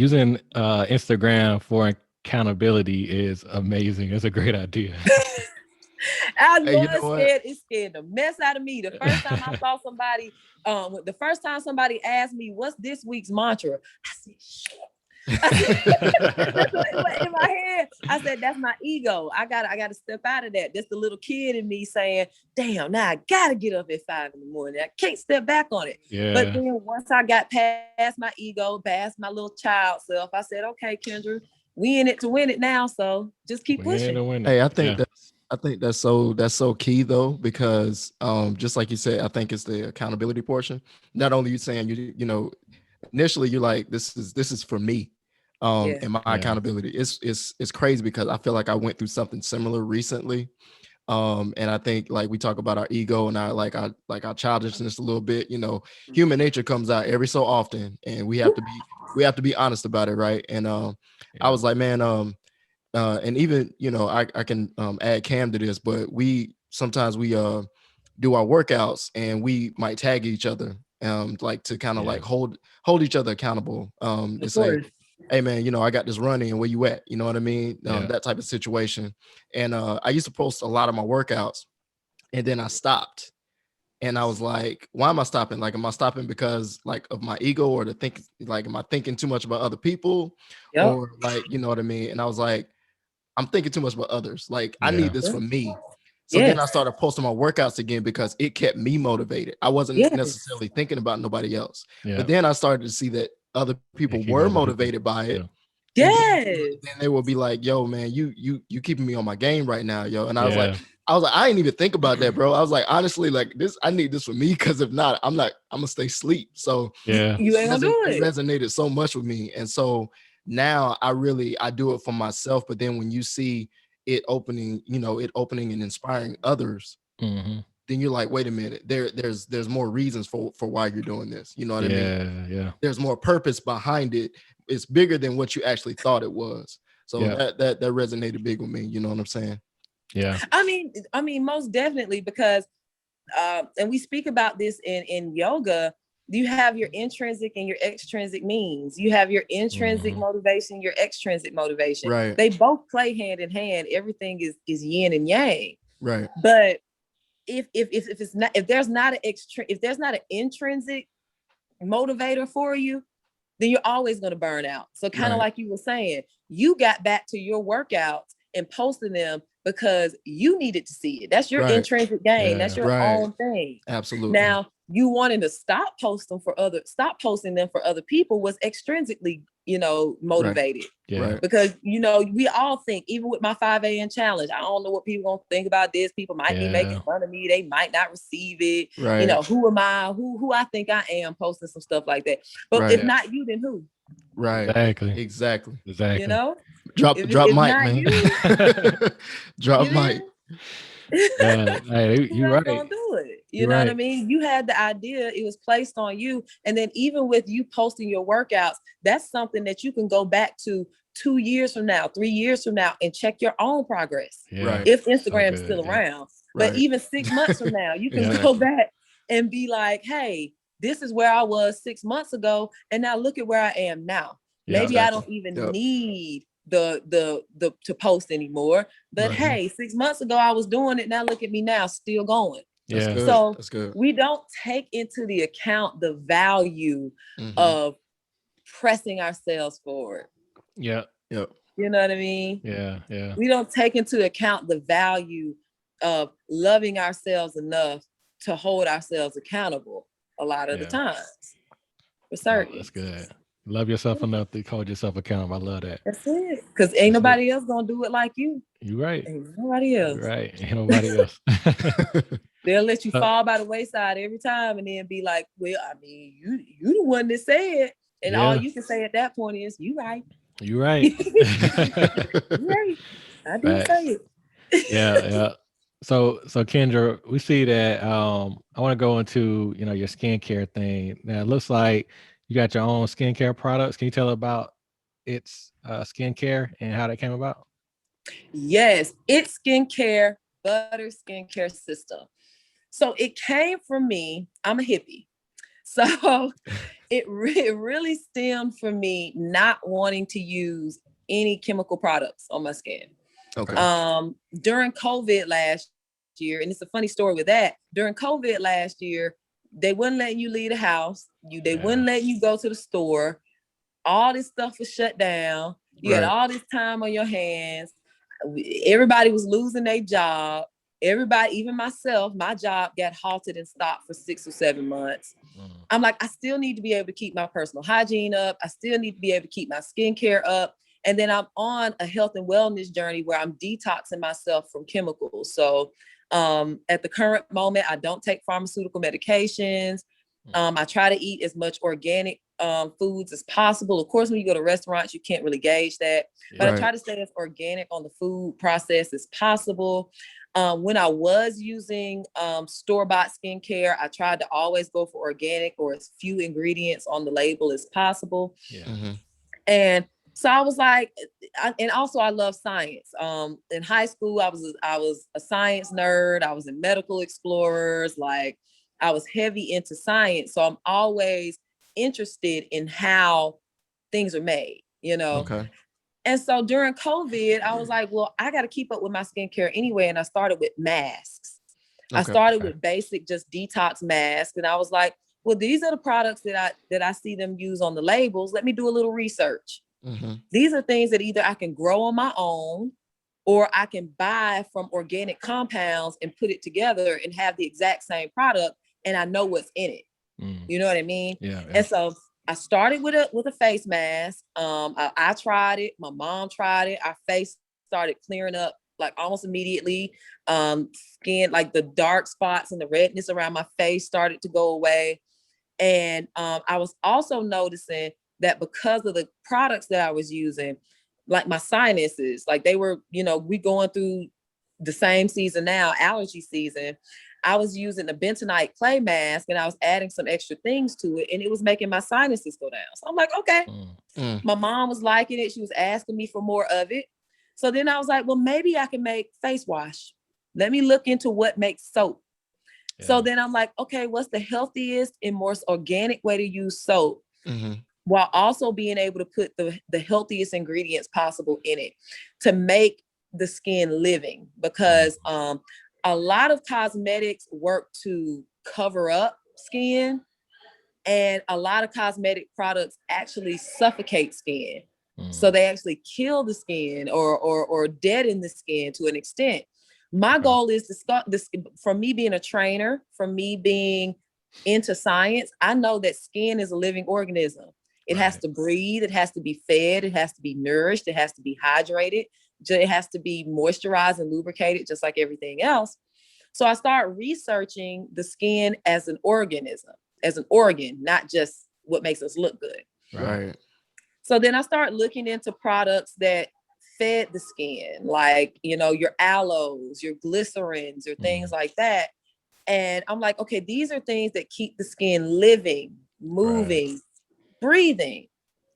Instagram for accountability is amazing. It's a great idea. I know Hey, you know what? it scared the mess out of me. The first time I saw somebody, the first time somebody asked me, what's this week's mantra? I said, shit. In my head, I said, that's my ego. I gotta step out of that. That's the little kid in me saying, damn, now I gotta get up at 5 a.m. I can't step back on it. Yeah. But then once I got past my ego, past my little child self, I said, okay, Kendra, we in it to win it now. So just keep pushing. Hey, I think that's so key though, because just like you said, I think it's the accountability portion. Not only you saying you know, initially you're like, this is for me. And my accountability. It's crazy because I feel like I went through something similar recently. And I think like we talk about our ego and our childishness a little bit, you know, human nature comes out every so often, and we have to be honest about it, right? And I was like, man, and even, you know, I can add Cam to this, but sometimes we do our workouts and we might tag each other, like to kind of like hold each other accountable, and say, hey man, you know, I got this running and where you at? You know what I mean? That type of situation. And I used to post a lot of my workouts, and then I stopped. And I was like, why am I stopping? Like, am I stopping because like of my ego, or to think like, am I thinking too much about other people? Or like, you know what I mean? And I was like, I'm thinking too much about others. Like, I need this for me. So then I started posting my workouts again because it kept me motivated. I wasn't necessarily thinking about nobody else. But then I started to see that other people were motivated by it. And then they will be like, yo, man, you keeping me on my game right now, yo. And I was like, I didn't even think about that, bro. I was like, honestly, like this, I need this for me, because if not, I'm gonna stay asleep. So you ain't gonna do it. It resonated so much with me. And so now I do it for myself. But then when you see it opening, you know, it opening and inspiring others, then you're like, wait a minute, there's more reasons for why you're doing this. You know what I mean? Yeah. There's more purpose behind it. It's bigger than what you actually thought it was. So that resonated big with me. You know what I'm saying? Yeah. I mean, most definitely, because and we speak about this in yoga. You have your intrinsic and your extrinsic means. You have your intrinsic motivation, your extrinsic motivation. Right. They both play hand in hand. Everything is yin and yang. Right. But if there's not an intrinsic motivator for you, then you're always going to burn out. So kind of like you were saying, you got back to your workouts and posting them because you needed to see it. That's your intrinsic gain. That's your own thing. Absolutely. Now, you wanting to stop posting them for other people was extrinsically, you know, motivated. Because, you know, we all think, even with my 5 a.m. challenge, I don't know what people gonna think about this. People might be making fun of me. They might not receive it. You know, who am I? Who I think I am, posting some stuff like that. But if not you, then who? Right. Exactly. You know, drop mic, man. Drop mic. Hey, you're right. Gonna do it. You know what I mean? You had the idea, it was placed on you. And then even with you posting your workouts, that's something that you can go back to 2 years from now, 3 years from now, and check your own progress. If Instagram is still around. But even 6 months from now, you can go back and be like, hey, this is where I was 6 months ago, and now look at where I am now. Maybe I don't even need the to post anymore. But Right. hey, 6 months ago I was doing it. Now look at me now, still going. That's Yeah. good. So That's good. we don't take into the account the value Mhm. of pressing ourselves forward. Yeah. Yep. You know what I mean? Yeah. Yeah. We don't take into account the value of loving ourselves enough to hold ourselves accountable a lot of the Yeah. times. For Oh, certain. that's good. Love yourself enough to hold yourself accountable. I love that. That's it. Because ain't That's it. nobody else gonna do it like you. You right. Ain't nobody else. You right. Ain't nobody else. They'll let you Uh, fall by the wayside every time and then be like, well, I mean, you the one that said. And all yeah. you can say at that point is, you right. You right. You right. I did say Facts. it. Yeah. Yeah. So Kendra, we see that I want to go into, your skincare thing. Now it looks like you got your own skincare products. Can you tell about its skincare and how that came about? Yes, it's skincare, butter skincare system. So it came from me. I'm a hippie. So it really stemmed from me not wanting to use any chemical products on my skin. Okay. During COVID last year, and it's a funny story with that. During COVID last year, they wouldn't let you leave the house. They Yeah. wouldn't let you go to the store. All this stuff was shut down. You had Right. all this time on your hands. Everybody was losing their job. Everybody, even myself, my job got halted and stopped for 6 or 7 months. Mm. I'm like, I still need to be able to keep my personal hygiene up. I still need to be able to keep my skincare up. And then I'm on a health and wellness journey where I'm detoxing myself from chemicals. So at the current moment, I don't take pharmaceutical medications. I try to eat as much organic foods as possible. Of course, when you go to restaurants, you can't really gauge that, but I Right. try to stay as organic on the food process as possible. When I was using store-bought skincare, I tried to always go for organic or as few ingredients on the label as possible. Yeah. Mm-hmm. And so I was like, and also I love science. In high school, I was a science nerd. I was in medical explorers. Like I was heavy into science. So I'm always interested in how things are made, you know? Okay. And so during COVID, I was like, well, I got to keep up with my skincare anyway. And I started with masks. I Okay. started with basic, just detox masks. And I was like, well, these are the products that I see them use on the labels. Let me do a little research. Mm-hmm. These are things that either I can grow on my own or I can buy from organic compounds and put it together and have the exact same product. And I know what's in it. Mm. You know what I mean? Yeah. Yeah. And so I started with a face mask. I tried it. My mom tried it. Our face started clearing up like almost immediately. Skin, like the dark spots and the redness around my face started to go away. And I was also noticing that because of the products that I was using, like my sinuses, like they were, we going through the same season now, allergy season. I was using a bentonite clay mask and I was adding some extra things to it and it was making my sinuses go down. So I'm like, okay. Mm. My mom was liking it. She was asking me for more of it. So then I was like, well, maybe I can make face wash. Let me look into what makes soap. Yeah. So then I'm like, okay, what's the healthiest and most organic way to use soap Mm-hmm. while also being able to put the healthiest ingredients possible in it to make the skin living? Because a lot of cosmetics work to cover up skin, and a lot of cosmetic products actually suffocate skin. So they actually kill the skin or deaden the skin to an extent. My goal is to start this from me being a trainer, from me being into science. I know that skin is a living organism. It has to breathe, it has to be fed, it has to be nourished, it has to be hydrated, it has to be moisturized and lubricated, just like everything else. So I start researching the skin as an organism, as an organ, not just what makes us look good. Right. So then I start looking into products that fed the skin, like, your aloes, your glycerins, or things like that. And I'm like, okay, these are things that keep the skin living, moving, breathing.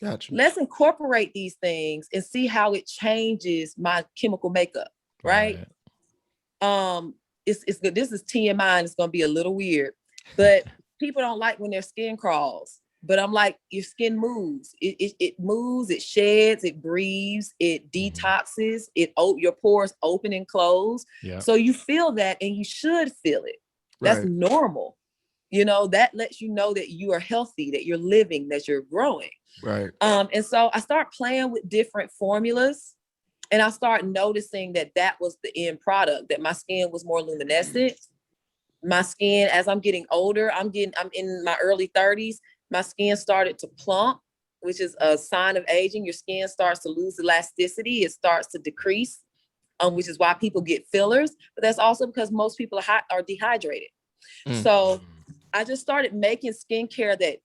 Gotcha. Let's incorporate these things and see how it changes my chemical makeup, right? It's good. This is TMI and it's gonna be a little weird, but people don't like when their skin crawls. But I'm like, your skin moves. It moves, it sheds, it breathes, it detoxes, your pores open and close. Yeah. So you feel that, and you should feel it. That's Right. normal. That lets you know that you are healthy, that you're living, that you're growing. Right. And so I start playing with different formulas, and I start noticing that was the end product, that my skin was more luminescent. My skin, as I'm getting older, I'm in my early 30s, my skin started to plump, which is a sign of aging. Your skin starts to lose elasticity. It starts to decrease, which is why people get fillers. But that's also because most people are dehydrated. Mm. So I just started making skincare that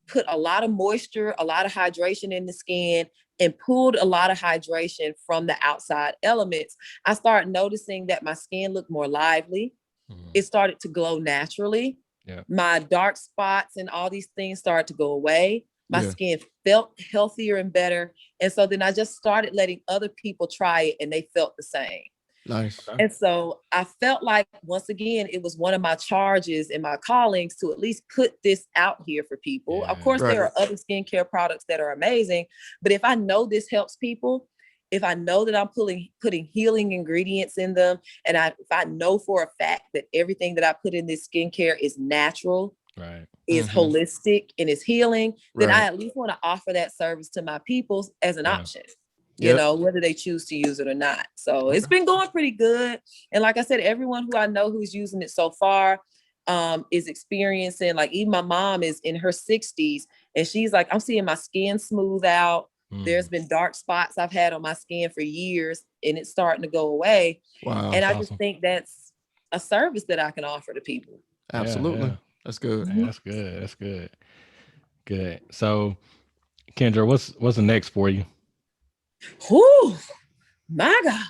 put a lot of moisture, a lot of hydration in the skin, and pulled a lot of hydration from the outside elements. I started noticing that my skin looked more lively. It started to glow naturally. Yeah. My dark spots and all these things started to go away. My Yeah. skin felt healthier and better. And so then I just started letting other people try it, and they felt the same. Nice. Okay. And so I felt like, once again, it was one of my charges and my callings to at least put this out here for people. Of course, Right. there are other skincare products that are amazing, but if I know this helps people, if I know that I'm putting healing ingredients in them, and if I know for a fact that everything that I put in this skincare is natural, Right. is Mhm. holistic, and is healing, then I Right. at least want to offer that service to my people as an Yeah. option, Yep. whether they choose to use it or not. So it's Okay. been going pretty good. And like I said, everyone who I know who's using it so far is experiencing, like, even my mom is in her 60s, and she's like, I'm seeing my skin smooth out. There's been dark spots I've had on my skin for years, and it's starting to go away. Wow. And That's I just awesome. think that's a service that I can offer to people. Yeah. Absolutely. Yeah. That's good. Man, that's good. That's good. Good. So, Kendra, what's the next for you? Whew, my God.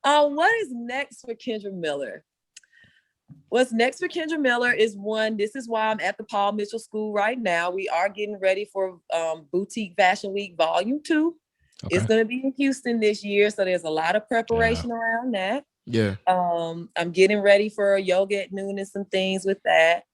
What is next for Kendra Miller? What's next for Kendra Miller is, this is why I'm at the Paul Mitchell School right now. We are getting ready for Boutique Fashion Week Volume 2. It's Okay. going to be in Houston this year, so there's a lot of Yeah. preparation around that. Yeah. I'm getting ready for yoga at noon and some things with that.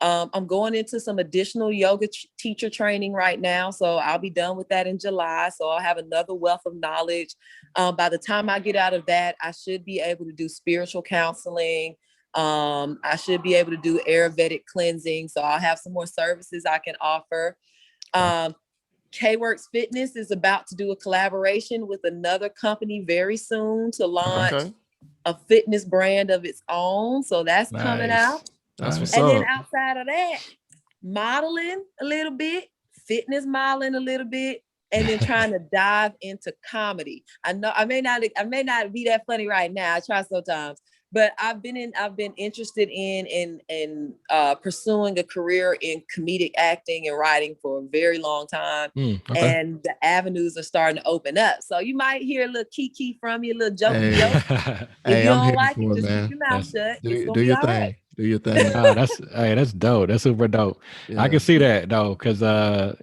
I'm going into some additional yoga teacher training right now, so I'll be done with that in July. So I'll have another wealth of knowledge. By the time I get out of that, I should be able to do spiritual counseling. I should be able to do Ayurvedic cleansing. So I'll have some more services I can offer. K-Works Fitness is about to do a collaboration with another company very soon to launch Okay. a fitness brand of its own. So that's coming out. Nice. That's what's Nice. And then up. outside of that, modeling a little bit, fitness modeling a little bit, and then trying to dive into comedy. I know I may not be that funny right now. I try sometimes, but I've been interested in pursuing a career in comedic acting and writing for a very long time. Okay. And the avenues are starting to open up. So you might hear a little kiki from you, a little jokey Hey, joke. If hey, you I'm don't here like for it, it, just keep man. your mouth shut. It's Do gonna do be your all right. thing. Do your thing. That's dope. That's super dope. I Yeah. can see that though, because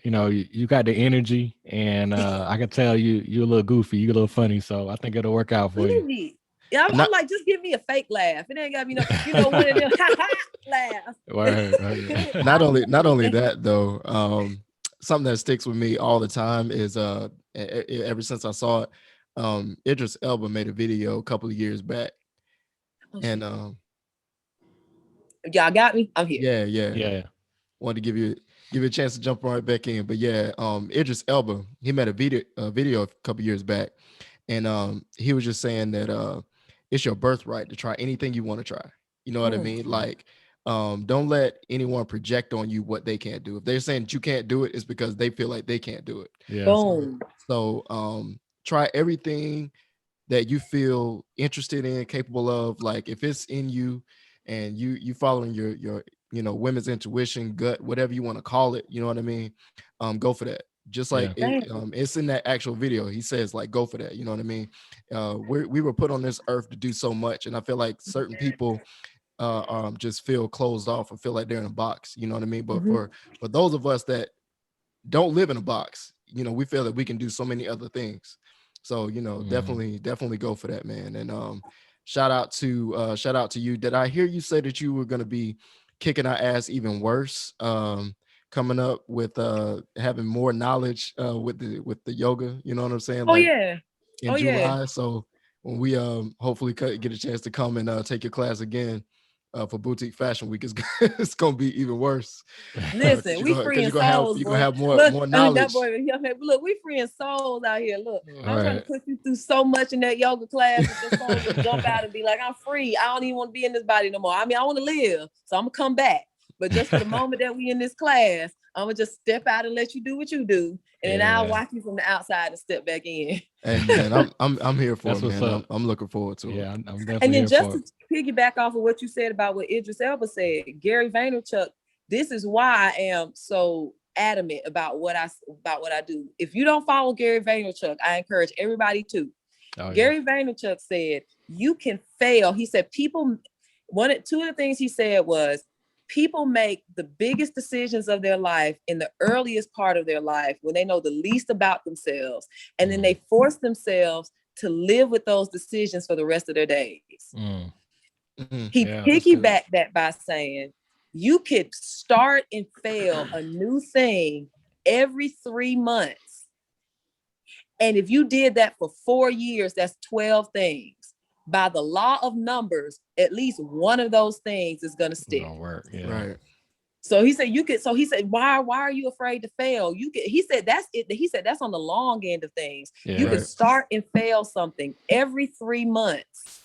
you got the energy, and I can tell you're a little goofy, you're a little funny, so I think it'll work out for you. Really? Yeah, And I'm like, just give me a fake laugh. It ain't gotta be one of them laughs. Word. not only that though, something that sticks with me all the time is ever since I saw it, Idris Elba made a video a couple of years back, and Y'all got me. I'm here. yeah, Yeah. wanted to give you a chance to jump right back in, but yeah, Idris Elba, he made a video a couple years back, and he was just saying that it's your birthright to try anything you want to try. You know what I mean? Like, don't let anyone project on you what they can't do. If they're saying that you can't do it, it's because they feel like they can't do it. Yeah. Boom. So try everything that you feel interested in, capable of. Like, if it's in you and you following your women's intuition, gut, whatever you want to call it, you know what I mean, go for that. Just like Yeah. it's in that actual video, he says, like, go for that, you know what I mean. We were put on this earth to do so much, and I feel like certain people just feel closed off or feel like they're in a box, you know what I mean. But for those of us that don't live in a box, we feel that we can do so many other things. So definitely go for that, man. And shout out to you. Did I hear you say that you were going to be kicking our ass even worse. Coming up with having more knowledge with the yoga, you know what I'm saying? Oh Like yeah. in Oh yeah. July. So when we hopefully get a chance to come and take your class again for Boutique Fashion Week, it's gonna be even worse. Listen, we Because freeing you're gonna have souls, you're gonna boy. have more Look, more that knowledge. boy, young man, look, we freeing souls out here. Look, All I'm trying to right. put you through so much in that yoga class that your soul just jump out and be like, I'm free. I don't even want to be in this body no more. I mean, I want to live, so I'm gonna come back. But just for the moment that we in this class, I'm gonna just step out and let you do what you do, and then I'll Yeah. watch you from the outside and step back in. Hey man, I'm here for That's it, what's man. up. I'm looking forward to it. Yeah, I'm And definitely then here just for to it. piggyback off of what you said about what Idris Elba said, Gary Vaynerchuk, this is why I am so adamant about what I do. If you don't follow Gary Vaynerchuk, I encourage everybody to. Oh yeah. Gary Vaynerchuk said, you can fail. He said, two of the things he said was, people make the biggest decisions of their life in the earliest part of their life when they know the least about themselves. And then they force themselves to live with those decisions for the rest of their days. Mm. He Yeah. That's good. piggybacked that by saying, you could start and fail a new thing every 3 months. And if you did that for 4 years, that's 12 things. By the law of numbers, at least one of those things is going to It's stick. gonna work. Yeah. Right. So he said you could. So he said, why are you afraid to fail? You could. He said that's it. He said that's on the long end of things. Yeah. You can Right. start and fail something every 3 months,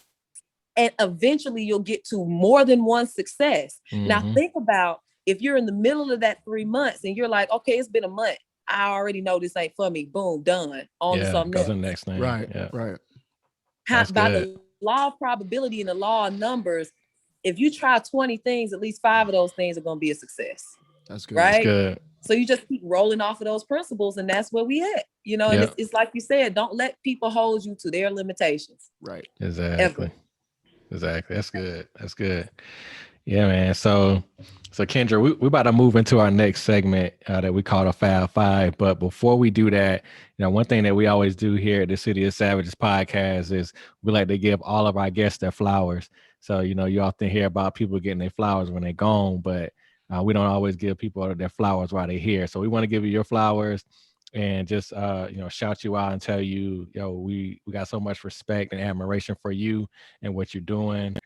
and eventually you'll get to more than one success. Now Mhm. think about if you're in the middle of that 3 months and you're like, okay, it's been a month. I already know this ain't for me. Boom, done. On to Yeah. something Goes to else. the next thing. Right. Yeah. Right. That's By good. the law of probability and the law of numbers, if you try 20 things, at least 5 of those things are going to be a success. That's good. That's Right? good. So you just keep rolling off of those principles, and that's where we at. You know, and Yeah. it's like you said, don't let people hold you to their limitations. Right. Exactly. Ever. Exactly. That's good. That's good. Yeah, man. So Kendra, we about to move into our next segment that we call the Fab Five. But before we do that, one thing that we always do here at the City of Savages podcast is we like to give all of our guests their flowers. So, you often hear about people getting their flowers when they're gone, but we don't always give people their flowers while they're here. So we want to give you your flowers and just shout you out and tell you, we got so much respect and admiration for you and what you're doing.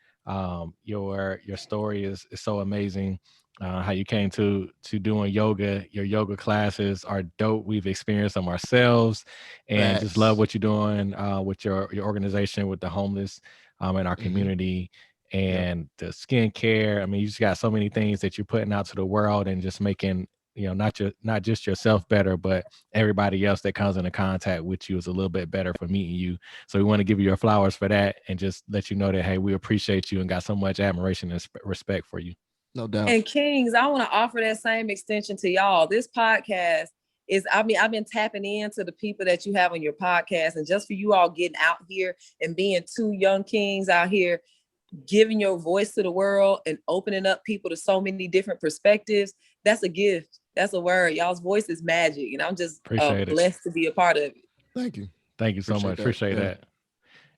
Your story is so amazing. How you came to doing yoga. Your yoga classes are dope. We've experienced them ourselves, and just love Facts. what you're doing with your organization with the homeless in our Mhm. community, Yep. and the skincare. I mean, you just got so many things that you're putting out to the world and just making not just yourself better, but everybody else that comes into contact with you is a little bit better for meeting you. So we want to give you your flowers for that and just let you know that, hey, we appreciate you and got so much admiration and respect for you. No doubt. And Kings, I want to offer that same extension to y'all. This podcast is, I've been tapping into the people that you have on your podcast, and just for you all getting out here and being two young kings out here, giving your voice to the world and opening up people to so many different perspectives, that's a gift. That's a word. Y'all's voice is magic, and I'm just Appreciate it. blessed to be a part of it. Thank you. Thank you so much. Appreciate Yeah. that.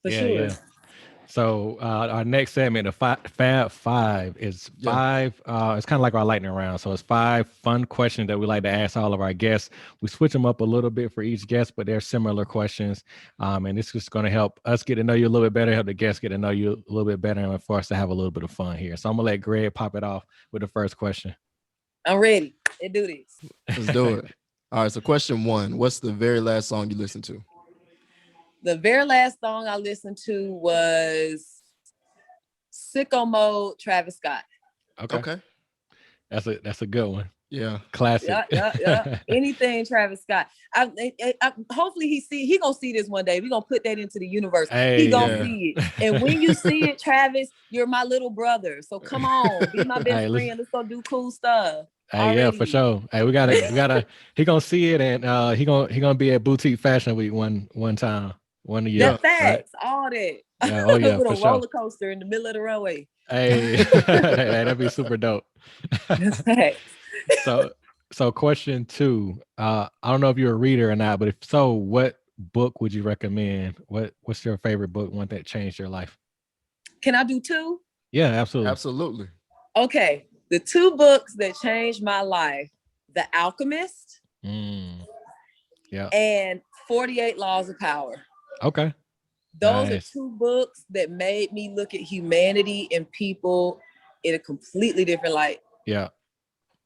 For Yeah, sure. yeah. So our next segment, the Fab Five, is Yeah. five. It's kind of like our lightning round. So it's 5 fun questions that we like to ask all of our guests. We switch them up a little bit for each guest, but they're similar questions. And it's just going to help us get to know you a little bit better, help the guests get to know you a little bit better, and for us to have a little bit of fun here. So I'm gonna let Greg pop it off with the first question. I'm ready. Let's do this. Let's do it. All right. So question 1: what's the very last song you listened to? The very last song I listened to was Sicko Mode, Travis Scott. Okay. That's a good one. Yeah. Classic. Yeah. Anything Travis Scott. Hopefully he gonna see this one day. We gonna put that into the universe. Hey, He gonna yeah. see it. And when you see it, Travis, you're my little brother. So come on, be my best Hey, listen. friend. Let's go do cool stuff. Hey, yeah, for sure. Hey, we gotta. He gonna see it, and he gonna be at Boutique Fashion Week one time, one year. That facts, all that. Yeah, oh yeah, with for a sure. roller coaster in the middle of the runway. Hey, that'd be super dope. That's facts. So question 2. I don't know if you're a reader or not, but if so, what book would you recommend? What's your favorite book? One that changed your life? Can I do 2? Yeah, absolutely. Absolutely. Okay. The two books that changed my life, The Alchemist Yeah. and 48 Laws of Power. Okay. Those Nice. are two books that made me look at humanity and people in a completely different light. Yeah.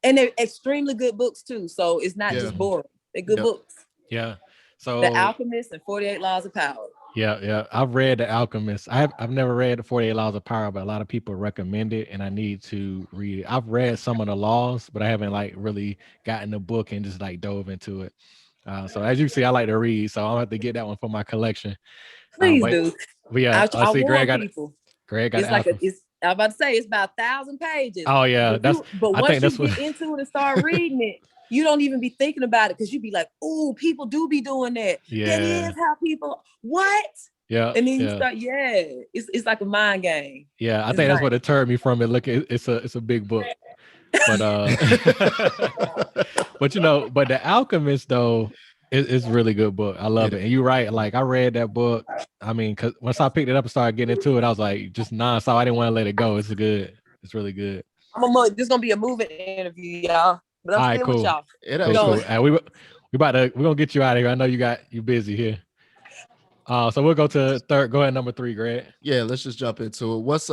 And they're extremely good books too. So it's not Yeah. just boring. They're good books. Yeah. The So Alchemist and 48 Laws of Power. yeah. I've read The Alchemist. I've never read the 48 Laws of Power, but a lot of people recommend it and I need to read it. I've read some of the laws, but I haven't like really gotten the book and just like dove into it. So as you see, I like to read, so I'll have to get that one for my collection. Please But do. yeah, I see, warn people. Greg got It's The like Alchemist. I'm about to say it's about 1,000 pages. Oh yeah, But I think once you that's what. get into it and start reading it, you don't even be thinking about it because you be like, oh, people do be doing that. That Yeah. is how people what? Yeah. And then you start, it's like a mind game. Yeah, I It's think that's nice. what deterred me from it. Look, it's a big book, but but but The Alchemist though is a really good book. I love it, and you're right. Like I read that book. I mean, because once I picked it up and started getting into it, I was like just nonstop. I didn't want to let it go. It's good. It's really good. This is gonna be a moving interview, y'all. But I'm All right, still with cool. y'all. Cool. And we're gonna get you out of here. I know you busy here. So we'll go to third. Go ahead, number 3, Greg. Yeah, let's just jump into it. What's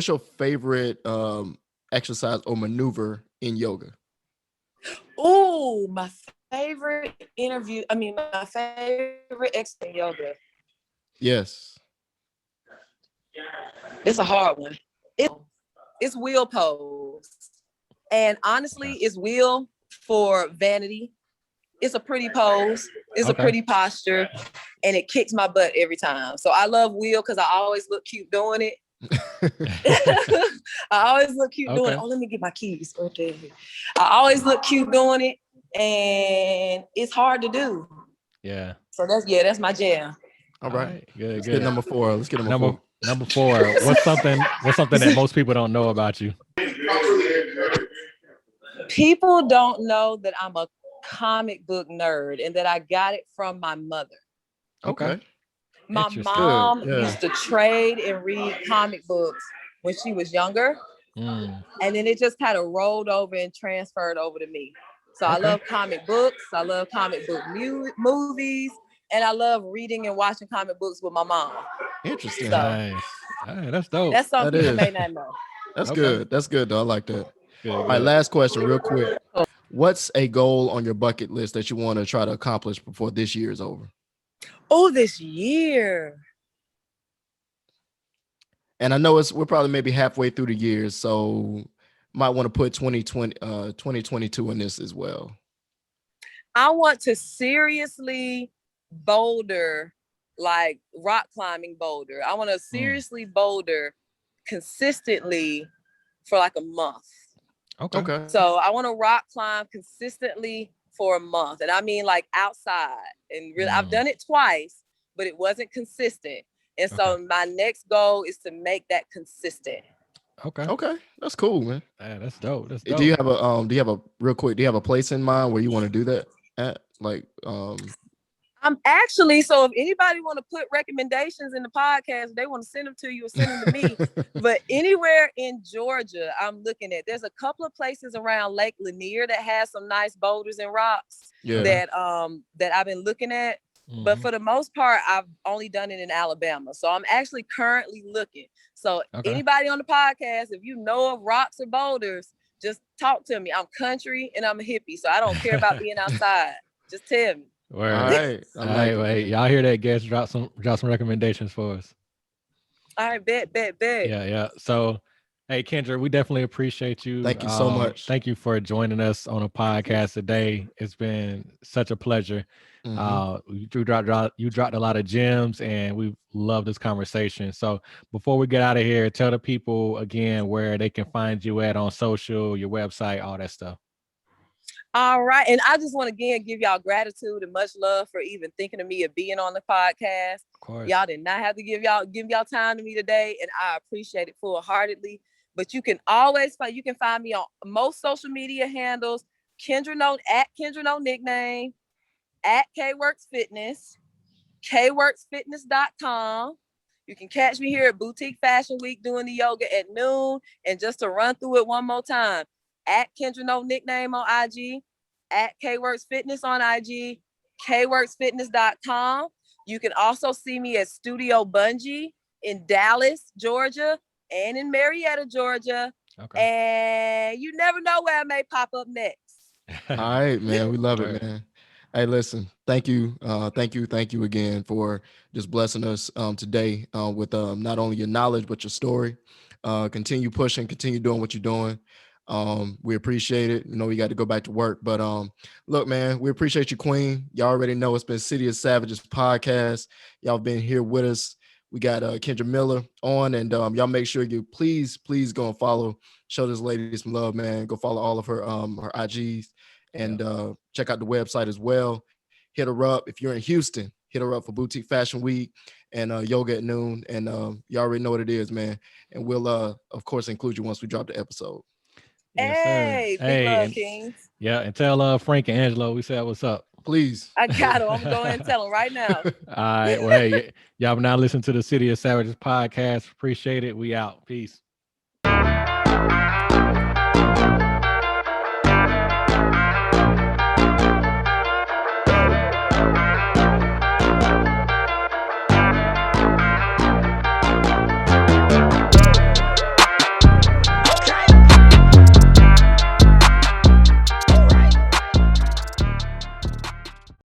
your favorite exercise or maneuver in yoga? Oh, my favorite my favorite exercise in yoga. Yes. It's a hard one. It's wheel pose. And honestly, it's wheel for vanity. It's a pretty pose. It's a pretty posture. And it kicks my butt every time. So I love wheel because I always look cute doing it. I always look cute doing it. Oh, let me get my keys right there. I always look cute doing it. And it's hard to do. Yeah. So that's my jam. All right. Good. Let's get number 4. Let's get number 4. Number 4. What's something that most people don't know about you? People don't know that I'm a comic book nerd and that I got it from my mother. Okay. My mom used to trade and read comic books when she was younger. And then it just kind of rolled over and transferred over to me. So I love comic books. I love comic book movies. And I love reading and watching comic books with my mom. Interesting. So, nice. All right, that's dope. That's something people may not know. That's good. That's good, though. I like that. Good. All right, last question real quick. What's a goal on your bucket list that you want to try to accomplish before this year is over? Oh, this year. And I know we're probably maybe halfway through the year, so might want to put 2022 in this as well. I want to seriously boulder, like rock climbing boulder. I want to seriously boulder consistently for like a month. Okay. So I want to rock climb consistently for a month. And I mean like outside. And really, I've done it twice, but it wasn't consistent. And so my next goal is to make that consistent. Okay. That's cool, man. That's dope. That's dope. Do you have a place in mind where you want to do that at? Like I'm actually, so if anybody want to put recommendations in the podcast, they want to send them to you or send them to me. But anywhere in Georgia, I'm looking at. There's a couple of places around Lake Lanier that has some nice boulders and rocks that I've been looking at. But for the most part, I've only done it in Alabama. So I'm actually currently looking. So anybody on the podcast, if you know of rocks or boulders, just talk to me. I'm country and I'm a hippie, so I don't care about being outside. Just tell me. Word. All right. Wait, y'all hear that? Guys, drop some recommendations for us. All right, bet. Yeah. So, hey, Kendra, we definitely appreciate you. Thank you so much. Thank you for joining us on a podcast today. It's been such a pleasure. You dropped a lot of gems, and we love this conversation. So, before we get out of here, tell the people again where they can find you at on social, your website, all that stuff. All right. And I just want to again give y'all gratitude and much love for even thinking of me of being on the podcast. Of course. Y'all did not have to give y'all time to me today, and I appreciate it full-heartedly. But you can find me on most social media handles, Kendra No Nickname, at KWorks Fitness, KWorksFitness.com. You can catch me here at Boutique Fashion Week doing the yoga at noon. And just to run through it one more time, at Kendra No Nickname on IG, at Kworks Fitness on IG, kworksfitness.com. You can also see me at Studio Bungee in Dallas, Georgia, and in Marietta, Georgia. Okay. And you never know where I may pop up next. All right, man. We love it, Word. man. Hey, listen, thank you again for just blessing us today with not only your knowledge but your story. Continue pushing, continue doing what you're doing. We appreciate it. You know, we got to go back to work, but look, man, we appreciate you, Queen. Y'all already know it's been City of Savages podcast. Y'all been here with us. We got Kendra Miller on, and y'all make sure you please go and follow. Show this lady some love, man. Go follow all of her IGs and check out the website as well. Hit her up if you're in Houston. Hit her up for Boutique Fashion Week and yoga at noon. And you already know what it is, man. And we'll of course include you once we drop the episode. Yes, sir. Hey, big Hey, love, and, Kings. yeah, and tell Frank and Angelo we said what's up. Please. I got him. I'm going to go ahead and tell him right now. All right. Well, hey, y'all now listen to the City of Savages podcast. Appreciate it. We out. Peace.